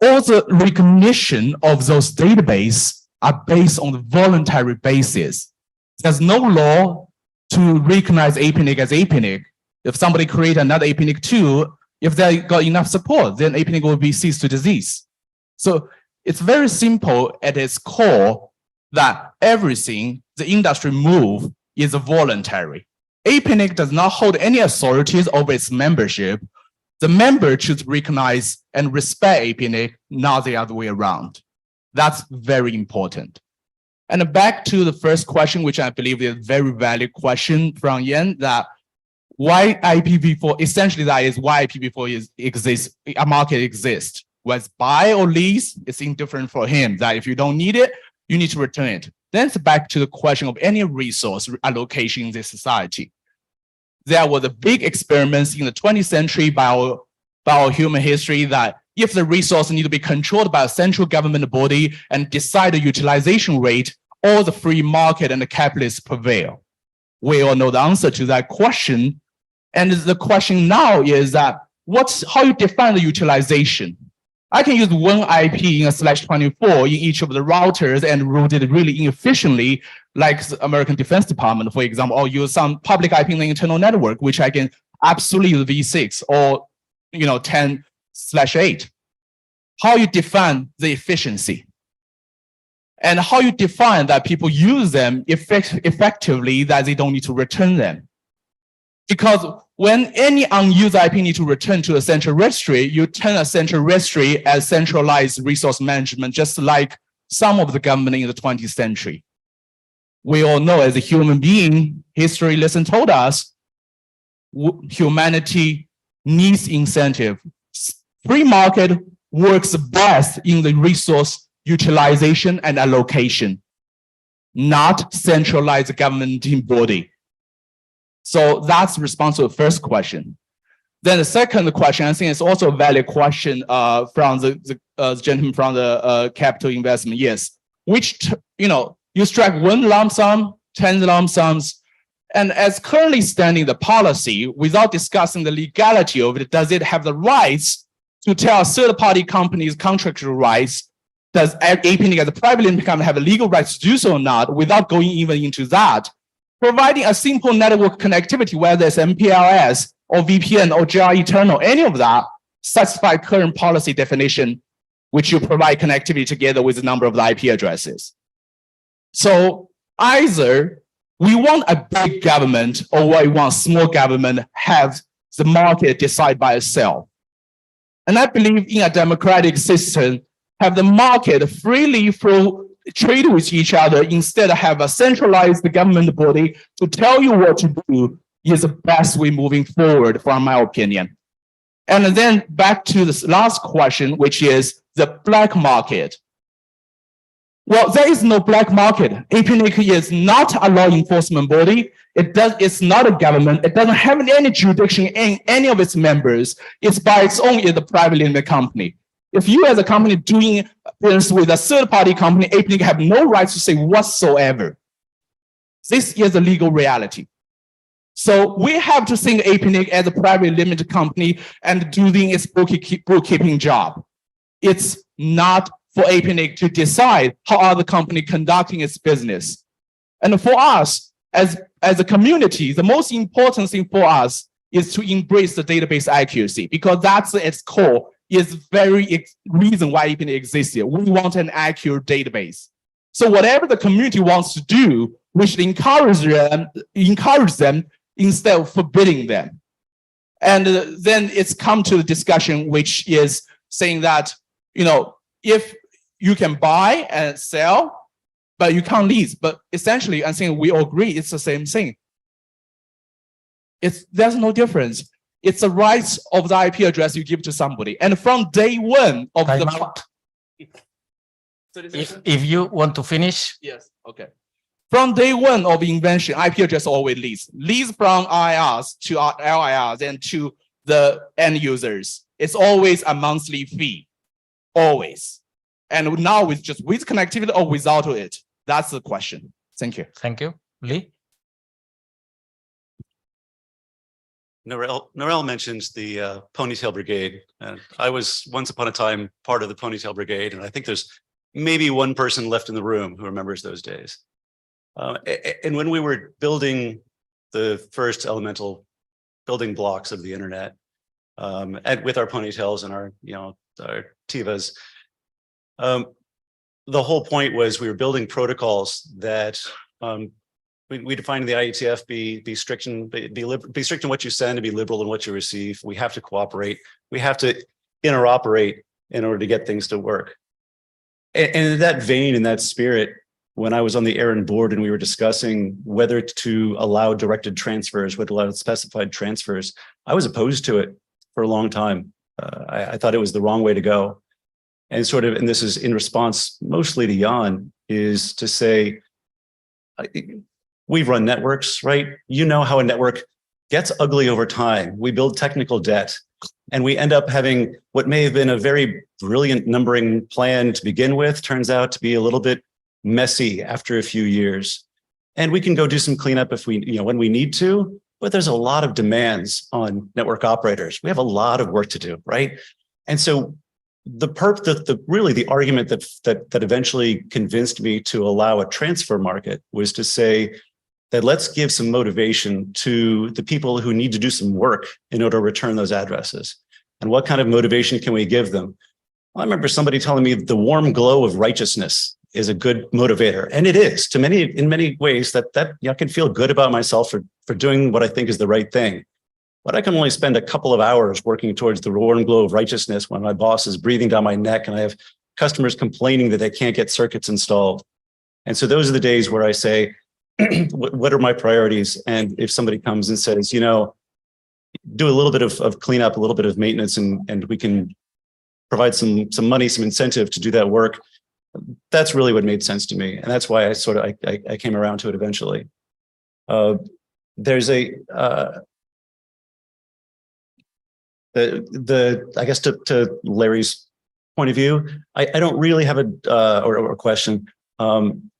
All the recognition of those databases are based on the voluntary basis. There's no law to recognize APNIC as APNIC. If somebody create another APNIC 2, if they got enough support, then APNIC will be ceased to disease. So it's very simple at its core that everything the industry move is voluntary. APNIC does not hold any authorities over its membership. The member should recognize and respect APNIC, not the other way around. That's very important. And back to the first question, which I believe is a very valid question from Yan, that why IPv4, essentially that is why IPv4 exists, a market exists. Whether it's buy or lease, it's indifferent for him, that if you don't need it, you need to return it. Then it's back to the question of any resource allocation in this society. There were the big experiments in the 20th century by our human history that if the resource need to be controlled by a central government body and decide the utilization rate, all the free market and the capitalists prevail. We all know the answer to that question. And the question now is that how you define the utilization? I can use one IP in a /24 in each of the routers and route it really inefficiently, like the American Defense Department, for example, or use some public IP in the internal network, which I can absolutely use V6 or 10/8. How you define the efficiency and how you define that people use them effectively, that they don't need to return them. Because when any unused IP need to return to a central registry, you turn a central registry as centralized resource management, just like some of the government in the 20th century. We all know as a human being, history lesson told us, humanity needs incentive. Free market works best in the resource utilization and allocation, not centralized government body. So that's response to the first question. Then the second question, I think it's also a valid question from the gentleman from the capital investment. Yes, which, you strike one lump sum, 10 lump sums, and as currently standing the policy, without discussing the legality of it, does it have the rights to tell third-party companies contractual rights? Does APNIC as a private limited company have a legal right to do so or not, without going even into that? Providing a simple network connectivity, whether it's MPLS or VPN or GR Eternal, any of that satisfy current policy definition, which you provide connectivity together with the number of the IP addresses. So either we want a big government or we want small government have the market decide by itself. And I believe in a democratic system, have the market freely trade with each other instead of have a centralized government body to tell you what to do is the best way moving forward, from my opinion. And then back to this last question, which is the black market. Well, there is no black market. APNIC is not a law enforcement body. It's not a government. It doesn't have any jurisdiction in any of its members. It's by its own is a private limited company. If you as a company doing business with a third-party company, APNIC have no right to say whatsoever. This is a legal reality. So we have to think APNIC as a private limited company and doing its bookkeeping job. It's not for APNIC to decide how other company conducting its business. And for us, as a community, the most important thing for us is to embrace the database accuracy, because that's its core. Is very reason why APNIC exists here. We want an accurate database. So whatever the community wants to do, we should encourage them instead of forbidding them. And then it's come to the discussion, which is saying that, if you can buy and sell, but you can't lease. But essentially, I think we all agree it's the same thing. There's no difference. It's the rights of the IP address you give to somebody. And from day one of Time the out. If you want to finish, yes, okay. From day one of invention, IP address always leads from IRs to LIRs and to the end users. It's always a monthly fee, always. And now with connectivity or without it, that's the question. Thank you. thank you. Lee? Narelle mentioned the ponytail brigade. And I was once upon a time part of the ponytail brigade, and I think there's maybe one person left in the room who remembers those days. And when we were building the first elemental building blocks of the internet, and with our ponytails and our Tivas, the whole point was we were building protocols that we defined in the IETF be strict in what you send and be liberal in what you receive. We have to cooperate. We have to interoperate in order to get things to work. And in that vein, in that spirit, when I was on the Aaron board and we were discussing whether to allow directed transfers, whether to allow specified transfers, I was opposed to it for a long time. I thought it was the wrong way to go. And and this is in response mostly to Jan, is to say, we run networks, right? You know how a network gets ugly over time. We build technical debt, and we end up having what may have been a very brilliant numbering plan to begin with, turns out to be a little bit messy after a few years. And we can go do some cleanup if we, when we need to, but there's a lot of demands on network operators. We have a lot of work to do, right? And so the argument that eventually convinced me to allow a transfer market was to say that let's give some motivation to the people who need to do some work in order to return those addresses. And what kind of motivation can we give them? Well, I remember somebody telling me the warm glow of righteousness is a good motivator. And it is in many ways that I can feel good about myself for doing what I think is the right thing. But I can only spend a couple of hours working towards the warm glow of righteousness when my boss is breathing down my neck and I have customers complaining that they can't get circuits installed. And so those are the days where I say, what are my priorities? And if somebody comes and says, do a little bit of cleanup, a little bit of maintenance, and we can provide some money, some incentive to do that work, that's really what made sense to me. And that's why I came around to it eventually. There's I guess to Larry's point of view, I don't really have a question.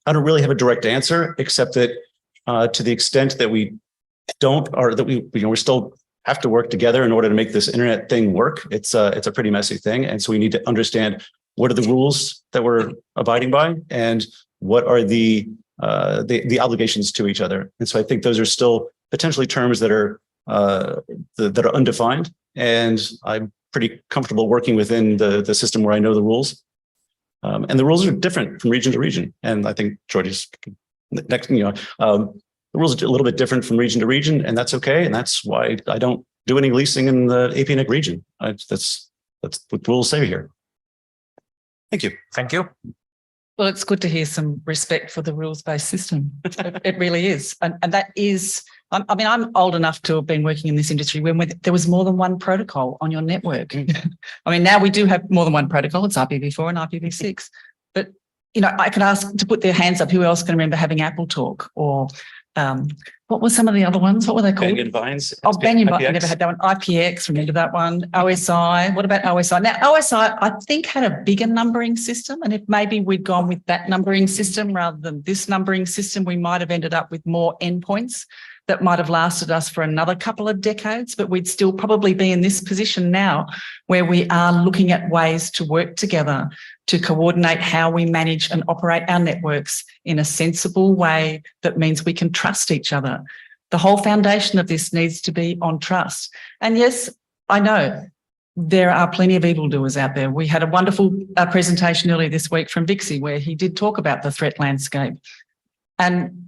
I don't really have a direct answer, except that to the extent that we don't, or that we still have to work together in order to make this internet thing work. It's a pretty messy thing, and so we need to understand what are the rules that we're abiding by, and what are the obligations to each other. And so I think those are still potentially terms that are undefined, and I'm pretty comfortable working within the system where I know the rules. And the rules are different from region to region. And I think George's next, the rules are a little bit different from region to region, and that's okay. And that's why I don't do any leasing in the APNIC region. That's what the rules say here. Thank you. Thank you. Well, it's good to hear some respect for the rules-based system. It really is. And that is, I mean, I'm old enough to have been working in this industry when there was more than one protocol on your network. I mean, now we do have more than one protocol. It's IPv4 and IPv6. But, I could ask to put their hands up, who else can remember having Apple Talk, or what were some of the other ones? What were they called? Banyan Vines. Oh, Banyan Vines. I never had that one. IPX, remember that one? OSI. What about OSI? Now, OSI, I think, had a bigger numbering system. And if maybe we'd gone with that numbering system rather than this numbering system, we might have ended up with more endpoints that might have lasted us for another couple of decades, but we'd still probably be in this position now where we are looking at ways to work together to coordinate how we manage and operate our networks in a sensible way that means we can trust each other. The whole foundation of this needs to be on trust. And yes, I know there are plenty of evildoers out there. We had a wonderful presentation earlier this week from Vixie where he did talk about the threat landscape. And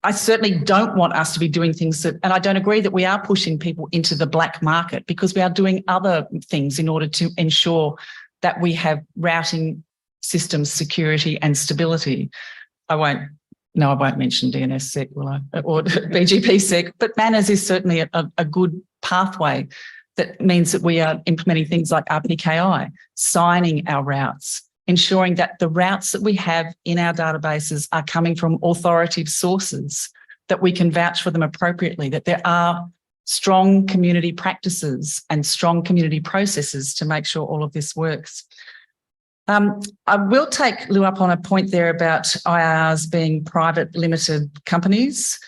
I certainly don't want us to be doing things and I don't agree that we are pushing people into the black market, because we are doing other things in order to ensure that we have routing systems security and stability. I won't mention DNSSEC, will I? Or BGPSEC, but manners is certainly a good pathway that means that we are implementing things like APNIC, signing our routes, ensuring that the routes that we have in our databases are coming from authoritative sources, that we can vouch for them appropriately, that there are strong community practices and strong community processes to make sure all of this works. I will take Lou up on a point there about IRs being private limited companies.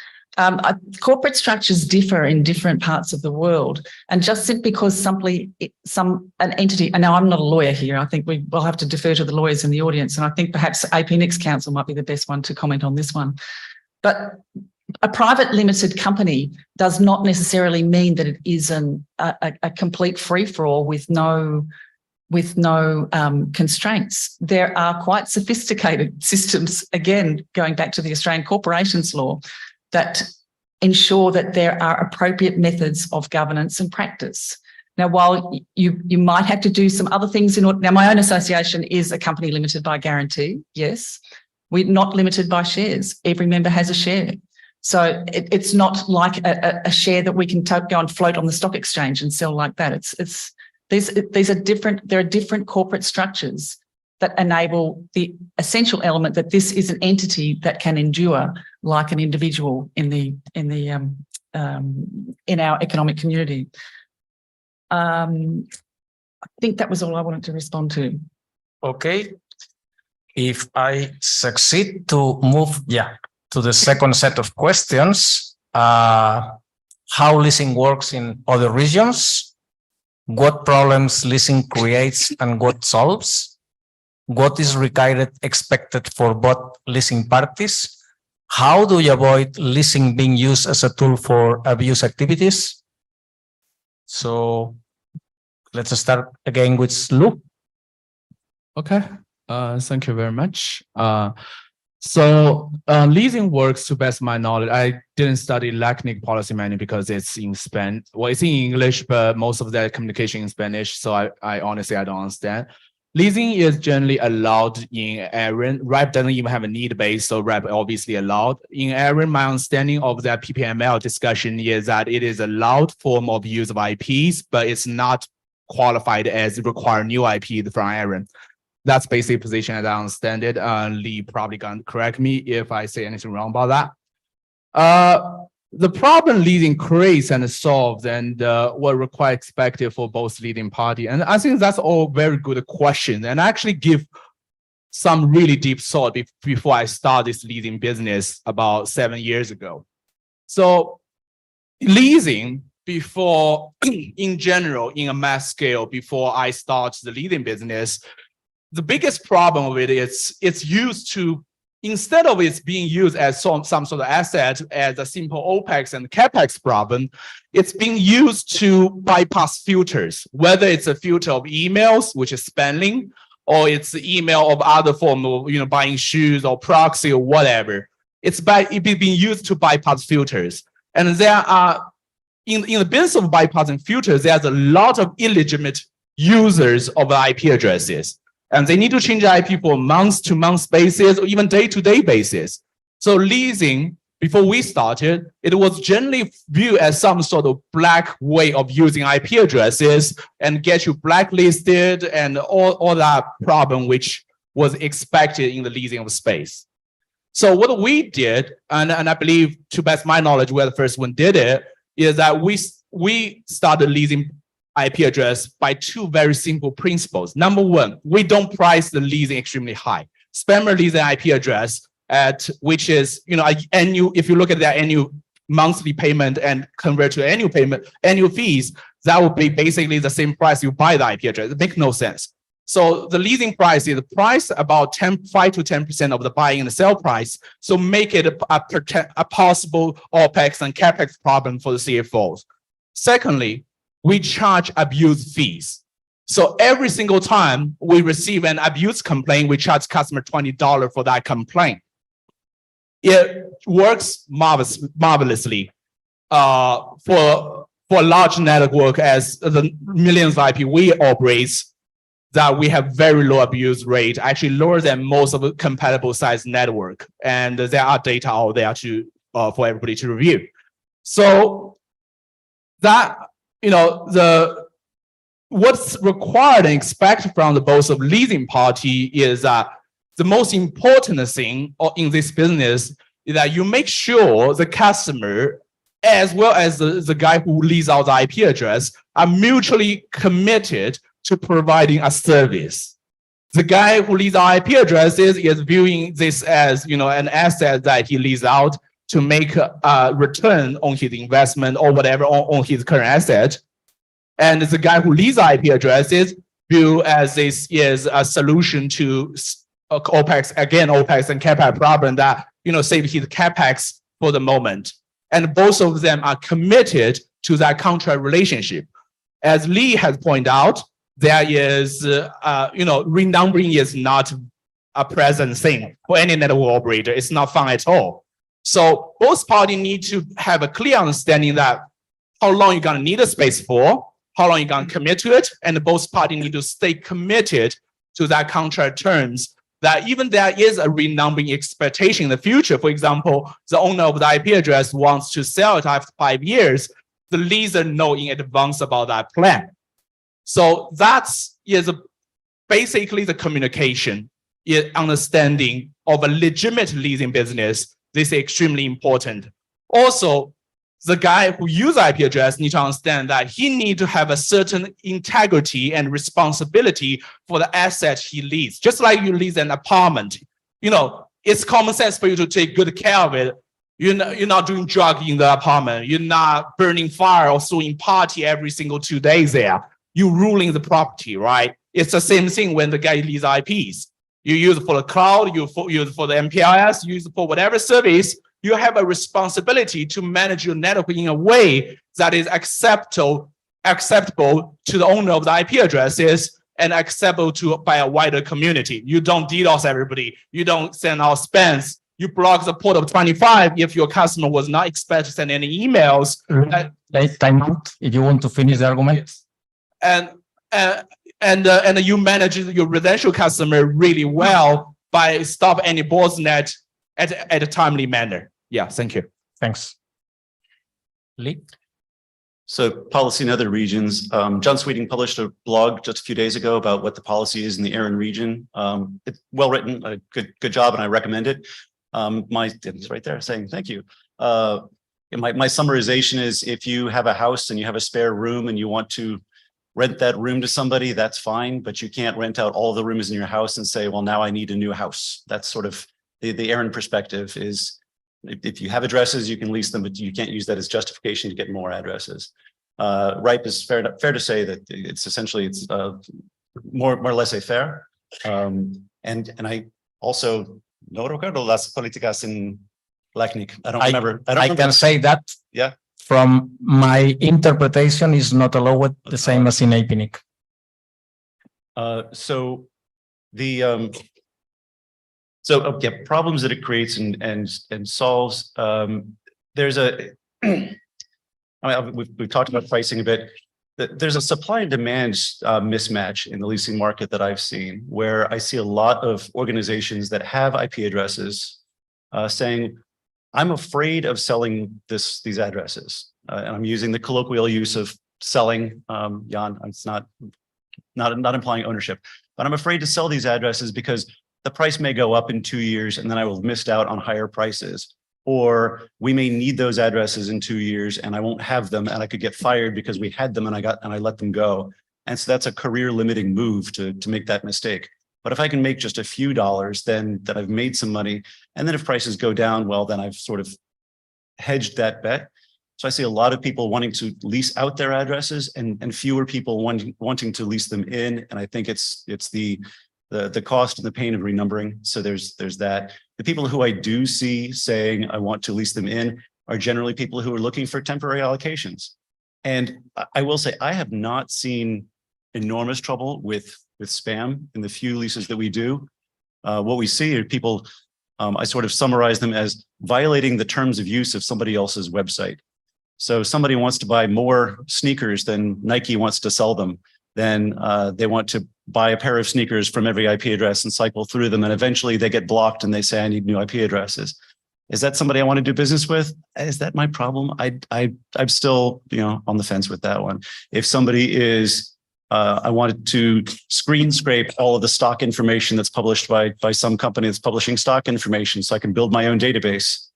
Corporate structures differ in different parts of the world, and just simply because an entity, and now I'm not a lawyer here, I think we will have to defer to the lawyers in the audience, and I think perhaps APNIC's counsel might be the best one to comment on this one. But a private limited company does not necessarily mean that it is a complete free-for-all with no constraints. There are quite sophisticated systems, again, going back to the Australian Corporations Law, that ensure that there are appropriate methods of governance and practice. Now, while you might have to do some other things in order, now my own association is a company limited by guarantee, yes. We're not limited by shares. Every member has a share. So it's not like a share that we can go and float on the stock exchange and sell like that. These are different. There are different corporate structures that enable the essential element that this is an entity that can endure like an individual in our economic community. I think that was all I wanted to respond to. Okay. If I succeed to move, to the second set of questions, how leasing works in other regions, what problems leasing creates and what solves, what is required expected for both leasing parties, how do you avoid leasing being used as a tool for abuse activities? So let's start again with Lou. Okay, thank you very much. Leasing works, to best of my knowledge. I didn't study APNIC Policy Meeting because it's in Spanish. Well, it's in English, but most of the communication in Spanish. So I honestly, I don't understand. Leasing is generally allowed in AREN. RAP doesn't even have a need base, so RAP obviously allowed. In AREN, my understanding of that PPML discussion is that it is allowed form of use of IPs, but it's not qualified as require new IP from AREN. That's basically a position as I understand it. Lee probably gonna correct me if I say anything wrong about that. The problem leasing creates and solves and what require expected for both leading party. And I think that's all very good questions. And I actually give some really deep thought before I start this leasing business about 7 years ago. So leasing before, in general, in a mass scale, before I start the leasing business, the biggest problem with it is it's used to, instead of it being used as some sort of asset, as a simple OPEX and CAPEX problem, it's being used to bypass filters, whether it's a filter of emails, which is spamming, or it's the email of other form of, buying shoes or proxy or whatever. It's being used to bypass filters. And there are, in the business of bypassing filters, there's a lot of illegitimate users of IP addresses. And they need to change the IP for month-to-month basis or even day-to-day basis. So leasing, before we started, it was generally viewed as some sort of black way of using IP addresses and get you blacklisted and all that problem which was expected in the leasing of space. So what we did, and I believe, to best my knowledge, we're the first one did it, is that we started leasing IP address by two very simple principles. Number one, we don't price the leasing extremely high. Spammer leasing IP address at which is, annual, if you look at their annual monthly payment and convert to annual payment, annual fees, that would be basically the same price you buy the IP address. It makes no sense. So the leasing price is priced about 5 to 10% of the buying and the sell price. So make it a possible OPEX and CAPEX problem for the CFOs. Secondly, we charge abuse fees. So every single time we receive an abuse complaint, we charge customer $20 for that complaint. It works marvelously for a large network as the millions of IP we operate. that we have very low abuse rate, actually lower than most of the compatible size network. And there are data out there to for everybody to review. So that, what's required and expected from the both of leasing party is that the most important thing in this business is that you make sure the customer as well as the guy who leases out the IP address are mutually committed to providing a service. The guy who leases our IP addresses is viewing this as, an asset that he leases out to make a return on his investment or whatever on his current asset. And the guy who leases IP addresses view as this is a solution to OPEX and CapEx problem that, save his CapEx for the moment. And both of them are committed to that contract relationship. As Lee has pointed out, there is, renumbering is not a present thing for any network operator. It's not fun at all. So both parties need to have a clear understanding that how long you're going to need a space for, how long you're going to commit to it, and both parties need to stay committed to that contract terms, that even there is a renumbering expectation in the future. For example, the owner of the IP address wants to sell it after 5 years, the leaser knows in advance about that plan. So that's basically the communication, understanding of a legitimate leasing business. This is extremely important. Also, the guy who uses IP address needs to understand that he needs to have a certain integrity and responsibility for the asset he leases. Just like you lease an apartment, it's common sense for you to take good care of it. You're not doing drugs in the apartment. You're not burning fire or throwing party every single 2 days there. You're ruling the property, right? It's the same thing when the guy leases IPs. You use it for the cloud, you use it for the MPLS, you use it for whatever service. You have a responsibility to manage your network in a way that is acceptable to the owner of the IP addresses and acceptable by a wider community. You don't DDoS everybody. You don't send out spams. You block the port of 25 if your customer was not expected to send any emails. Time out if you want to finish the argument. And you manage your residential customer really well by stop any bottleneck at a timely manner. Yeah, thank you. Thanks. Lee? So policy in other regions. John Sweeting published a blog just a few days ago about what the policy is in the Aaron region. It's well written, a good job, and I recommend it. It's right there saying thank you. My summarization is if you have a house and you have a spare room and you want to rent that room to somebody, that's fine, but you can't rent out all the rooms in your house and say, well, now I need a new house. That's sort of the Aaron perspective is if you have addresses, you can lease them, but you can't use that as justification to get more addresses. RIPE is fair to say that it's essentially more laissez-faire. And I also no recuerdo las políticas en APNIC. I don't remember. I can say that. Yeah. From my interpretation, is not allowed the same as in APNIC. So problems that it creates and solves. There's we've talked about pricing a bit. There's a supply and demand mismatch in the leasing market that I've seen, where I see a lot of organizations that have IP addresses saying, I'm afraid of selling these addresses. And I'm using the colloquial use of selling, Jan, it's not implying ownership, but I'm afraid to sell these addresses because the price may go up in 2 years and then I will have missed out on higher prices. Or we may need those addresses in 2 years and I won't have them and I could get fired because we had them and I let them go. And so that's a career limiting move to make that mistake. But if I can make just a few dollars, then I've made some money. And then if prices go down, well, then I've sort of hedged that bet. So I see a lot of people wanting to lease out their addresses and fewer people wanting to lease them in. And I think it's the cost and the pain of renumbering. So there's that. The people who I do see saying I want to lease them in are generally people who are looking for temporary allocations. And I will say I have not seen enormous trouble with spam in the few leases that we do. What we see are people, I sort of summarize them as violating the terms of use of somebody else's website. So somebody wants to buy more sneakers than Nike wants to sell them. Then they want to buy a pair of sneakers from every IP address and cycle through them, and eventually they get blocked and they say, I need new IP addresses. Is that somebody I want to do business with? Is that my problem? I'm still, on the fence with that one. If somebody is, I wanted to screen scrape all of the stock information that's published by some company that's publishing stock information so I can build my own database.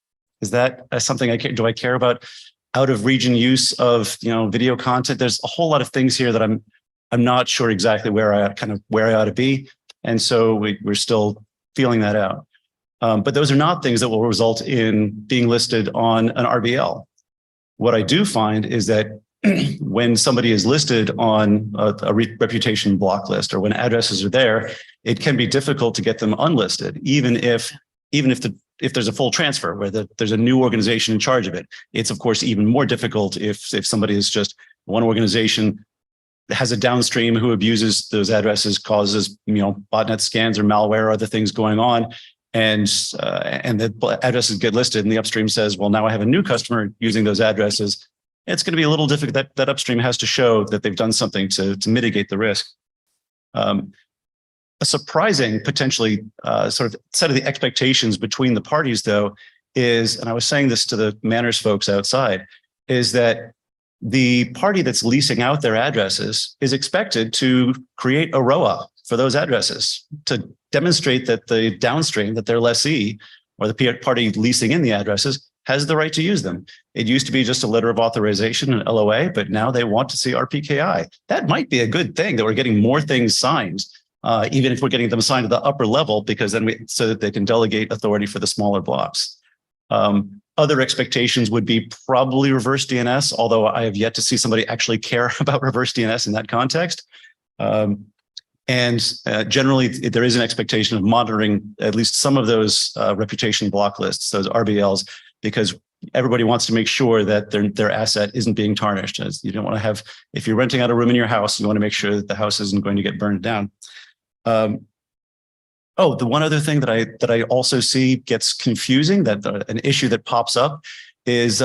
Is that something do I care about? Out of region use of, video content? There's a whole lot of things here that I'm not sure exactly where I ought to be. And so we're still feeling that out. But those are not things that will result in being listed on an RBL. What I do find is that when somebody is listed on a reputation block list, or when addresses are there, it can be difficult to get them unlisted, even if there's a full transfer where there's a new organization in charge of it. It's of course even more difficult if somebody is just one organization that has a downstream who abuses those addresses, causes botnet scans or malware or other things going on. And the addresses get listed and the upstream says, well, now I have a new customer using those addresses. It's going to be a little difficult. That upstream has to show that they've done something to mitigate the risk. A surprising, potentially sort of set of the expectations between the parties, though, is, and I was saying this to the Manners folks outside, is that the party that's leasing out their addresses is expected to create a ROA for those addresses to demonstrate that the downstream, that their lessee or the party leasing in the addresses has the right to use them. It used to be just a letter of authorization, an LOA, but now they want to see RPKI. That might be a good thing that we're getting more things signed, even if we're getting them signed at the upper level, because then so that they can delegate authority for the smaller blocks. Other expectations would be probably reverse DNS, although I have yet to see somebody actually care about reverse DNS in that context. Generally, there is an expectation of monitoring at least some of those reputation block lists, those RBLs, because everybody wants to make sure that their asset isn't being tarnished. As you don't want to have, if you're renting out a room in your house, you want to make sure that the house isn't going to get burned down. The one other thing that I also see gets confusing, that an issue that pops up is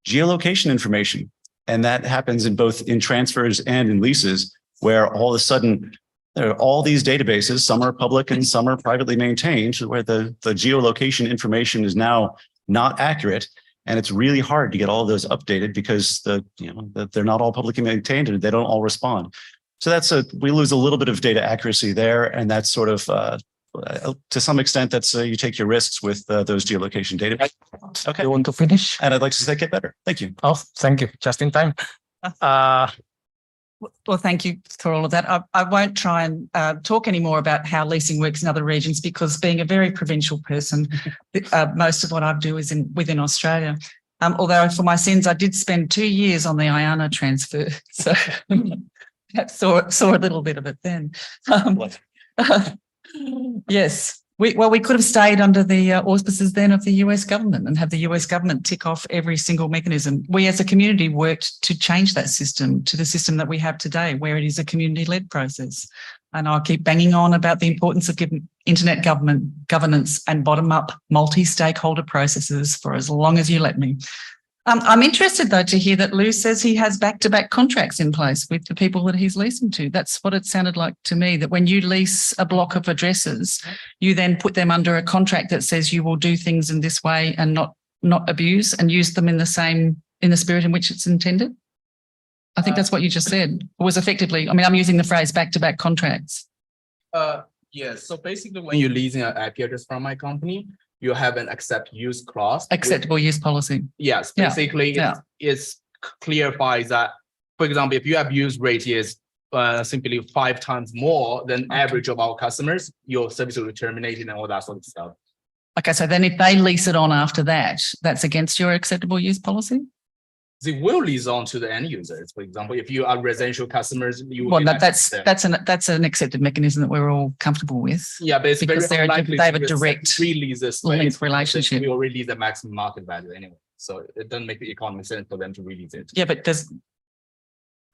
geolocation information. And that happens in transfers and in leases, where all of a sudden there are all these databases, some are public and some are privately maintained, where the geolocation information is now not accurate. And it's really hard to get all of those updated because they're not all publicly maintained and they don't all respond. So we lose a little bit of data accuracy there. And that's sort of, to some extent, that's you take your risks with those geolocation data. Okay. You want to finish? And I'd like to say get better. Thank you. Oh, thank you. Just in time. Well, thank you for all of that. I won't try and talk anymore about how leasing works in other regions, because being a very provincial person, most of what I do is within Australia. Although for my sins, I did spend 2 years on the IANA transfer, so perhaps saw a little bit of it then. Yes. We could have stayed under the auspices then of the US government and have the US government tick off every single mechanism. We as a community worked to change that system to the system that we have today, where it is a community-led process. And I'll keep banging on about the importance of giving internet governance and bottom-up multi-stakeholder processes for as long as you let me. I'm interested, though, to hear that Lou says he has back-to-back contracts in place with the people that he's leasing to. That's what it sounded like to me, that when you lease a block of addresses, you then put them under a contract that says you will do things in this way and not abuse, and use them in the spirit in which it's intended. I think that's what you just said. It was effectively, I'm using the phrase back-to-back contracts. Yes. So basically, when you're leasing an IP address from my company, you have an accept use clause. Acceptable use policy. Yes, basically it clarifies that, for example, if your abuse rate is simply 5 times more than average of our customers, your service will be terminated and all that sort of stuff. Okay, so then if they lease it on after that, that's against your acceptable use policy? They will lease on to the end users. For example, if you are residential customers, you will that's an accepted mechanism that we're all comfortable with. Yeah, but it's because very unlikely they have a direct link relationship. We will release the maximum market value anyway, so it doesn't make the economic sense for them to release it. Yeah, but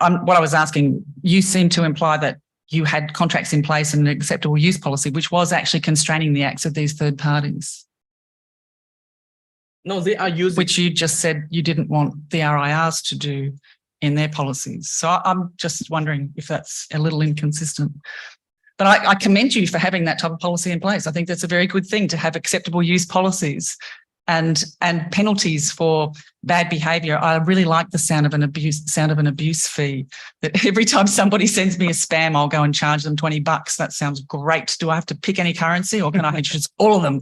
what I was asking, you seem to imply that you had contracts in place and an acceptable use policy, which was actually constraining the acts of these third parties. No, they are using, which you just said you didn't want the RIRs to do. in their policies. So I'm just wondering if that's a little inconsistent. But I commend you for having that type of policy in place. I think that's a very good thing to have acceptable use policies and penalties for bad behaviour. I really like the sound of an abuse fee. That every time somebody sends me a spam, I'll go and charge them $20. That sounds great. Do I have to pick any currency, or can I choose all of them?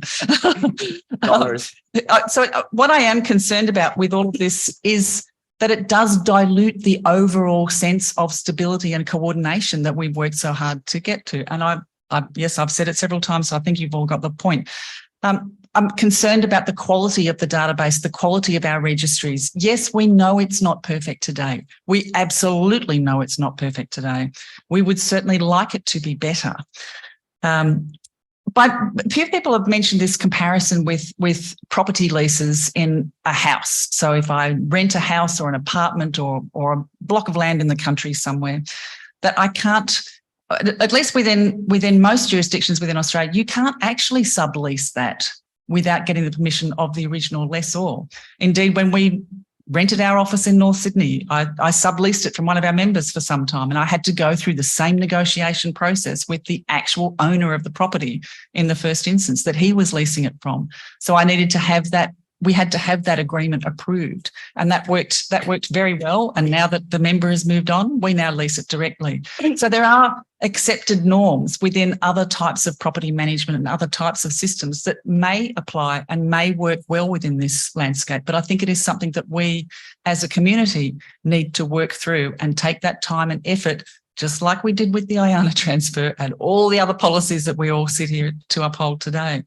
So what I am concerned about with all of this is that it does dilute the overall sense of stability and coordination that we've worked so hard to get to. And yes, I've said it several times, so I think you've all got the point. I'm concerned about the quality of the database, the quality of our registries. Yes, we know it's not perfect today. We absolutely know it's not perfect today. We would certainly like it to be better. But a few people have mentioned this comparison with property leases in a house. So if I rent a house or an apartment or a block of land in the country somewhere, that I can't, at least within most jurisdictions within Australia, you can't actually sublease that without getting the permission of the original lessor. Indeed, when we rented our office in North Sydney, I subleased it from one of our members for some time, and I had to go through the same negotiation process with the actual owner of the property in the first instance that he was leasing it from. So I needed to have that, we had to have that agreement approved, and that worked very well. And now that the member has moved on, we now lease it directly. So there are accepted norms within other types of property management and other types of systems that may apply and may work well within this landscape. But I think it is something that we as a community need to work through and take that time and effort, just like we did with the IANA transfer and all the other policies that we all sit here to uphold today.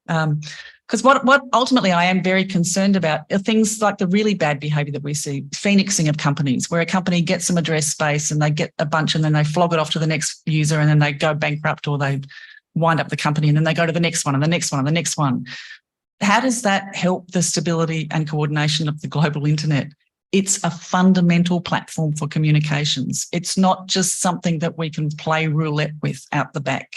Because what ultimately I am very concerned about are things like the really bad behaviour that we see, phoenixing of companies, where a company gets some address space and they get a bunch and then they flog it off to the next user and then they go bankrupt, or they wind up the company and then they go to the next one and the next one and the next one. How does that help the stability and coordination of the global internet? It's a fundamental platform for communications. It's not just something that we can play roulette with out the back.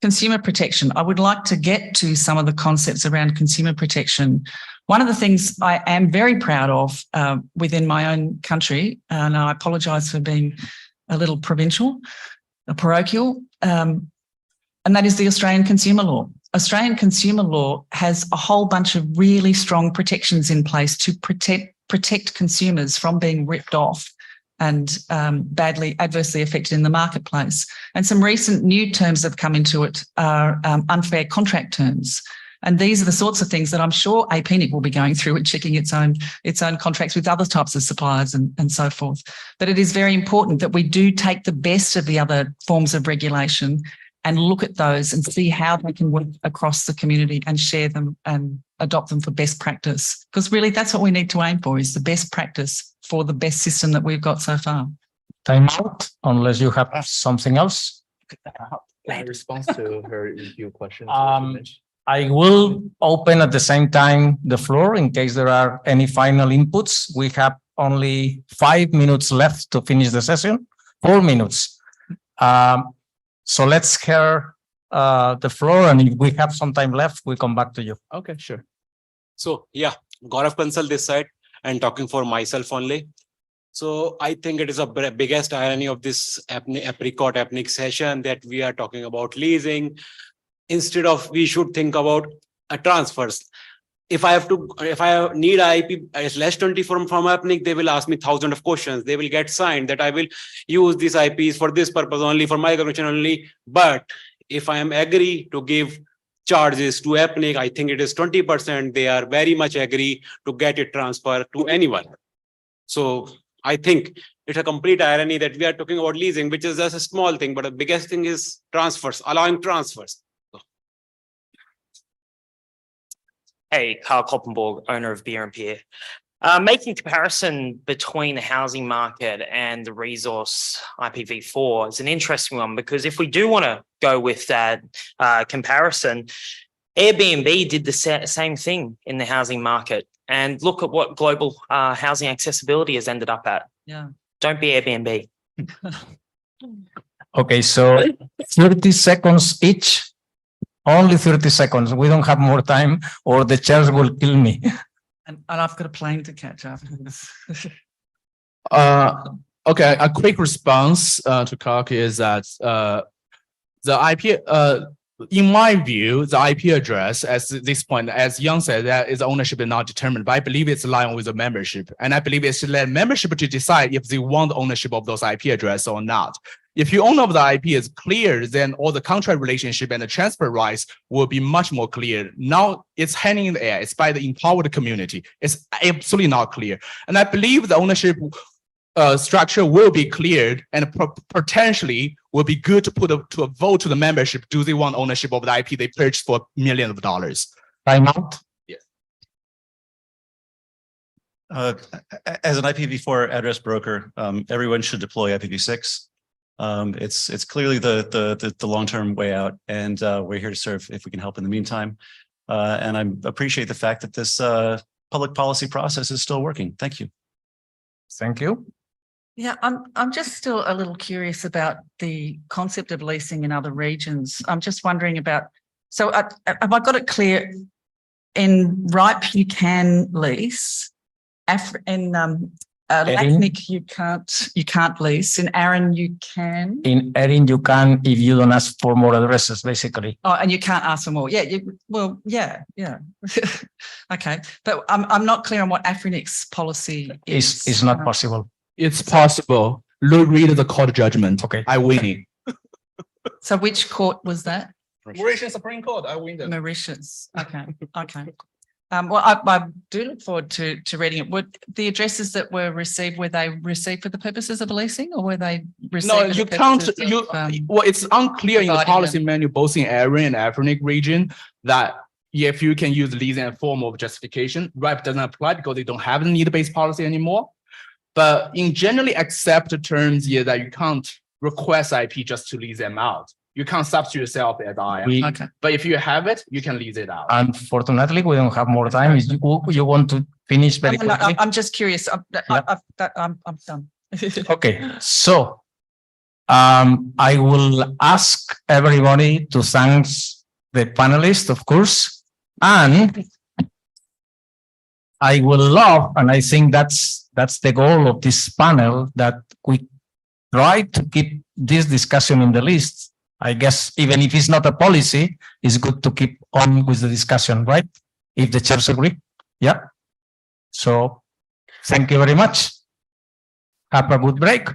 Consumer protection. I would like to get to some of the concepts around consumer protection. One of the things I am very proud of within my own country, and I apologise for being a little parochial, and that is the Australian consumer law. Australian consumer law has a whole bunch of really strong protections in place to protect consumers from being ripped off and adversely affected in the marketplace. And some recent new terms that have come into it are unfair contract terms. And these are the sorts of things that I'm sure APNIC will be going through and checking its own contracts with other types of suppliers and so forth. But it is very important that we do take the best of the other forms of regulation and look at those and see how they can work across the community and share them and adopt them for best practice. Because really that's what we need to aim for, is the best practice for the best system that we've got so far. Time out, unless you have something else. In response to your question. I will open at the same time the floor in case there are any final inputs. We have only 5 minutes left to finish the session, 4 minutes. So let's hear the floor, and if we have some time left, we come back to you. Okay, sure. So yeah, Gaurav Kansal this side, and talking for myself only. So I think it is a biggest irony of this APNIC session that we are talking about leasing. Instead of, we should think about transfers. If I need an IP less 20 from APNIC, they will ask me thousands of questions. They will get signed that I will use these IPs for this purpose only, for my connection only. But if I am agree to give charges to APNIC, I think it is 20%. They are very much agree to get it transferred to anyone. So I think it's a complete irony that we are talking about leasing, which is just a small thing, but the biggest thing is transfers, allowing transfers. Hey, Carl Koppenborg, owner of Beer and Pier. Making comparison between the housing market and the resource IPv4 is an interesting one, because if we do want to go with that comparison, Airbnb did the same thing in the housing market. And look at what global housing accessibility has ended up at. Yeah. Don't be Airbnb. Okay, so 30 seconds each. Only 30 seconds. We don't have more time or the chairs will kill me. And I've got a plane to catch afterwards. Okay, a quick response to Clark is that the IP in my view, the IP address at this point, as Young said, that is ownership is not determined, but I believe it's aligned with the membership. And I believe it's to let membership to decide if they want ownership of those IP address or not. If you own of the IP is clear, then all the contract relationship and the transfer rights will be much more clear. Now it's hanging in the air. It's by the empowered community. It's absolutely not clear. And I believe the ownership structure will be cleared and potentially will be good to put to a vote to the membership. Do they want ownership of the IP they purchased for millions of dollars? Time out. Yes. As an IPv4 address broker, everyone should deploy IPv6. It's clearly the long-term way out, and we're here to serve if we can help in the meantime. And I appreciate the fact that this public policy process is still working. Thank you. Thank you. Yeah, I'm just still a little curious about the concept of leasing in other regions. I'm just wondering about, so have I got it clear? In RIPE, you can lease. In APNIC, you can't lease. In ARIN, you can. In ARIN, you can if you don't ask for more addresses, basically. Oh, and you can't ask for more. Yeah, yeah. Okay, but I'm not clear on what APNIC's policy is. It's not possible. It's possible. Read the court judgment. Okay. I win it. So which court was that? Mauritius Supreme Court. I win that. Mauritius. Okay. Well, I do look forward to reading it. Would the addresses that were received, were they received for the purposes of leasing, or were they received? No, you can't. Well, it's unclear in the policy manual, both in ARIN and APNIC region, that if you can use leasing as a form of justification, RIPE doesn't apply because they don't have a need-based policy anymore. But in generally accepted terms, that you can't request IP just to lease them out. You can't substitute yourself as IM. Okay. But if you have it, you can lease it out. Unfortunately, we don't have more time. If you want to finish very quickly? I'm just curious. I'm done. Okay, so I will ask everybody to thank the panelists, of course, and I will love, and I think that's the goal of this panel, that we try to keep this discussion in the list. I guess even if it's not a policy, it's good to keep on with the discussion, right? If the chairs agree. Yeah. So thank you very much. Have a good break.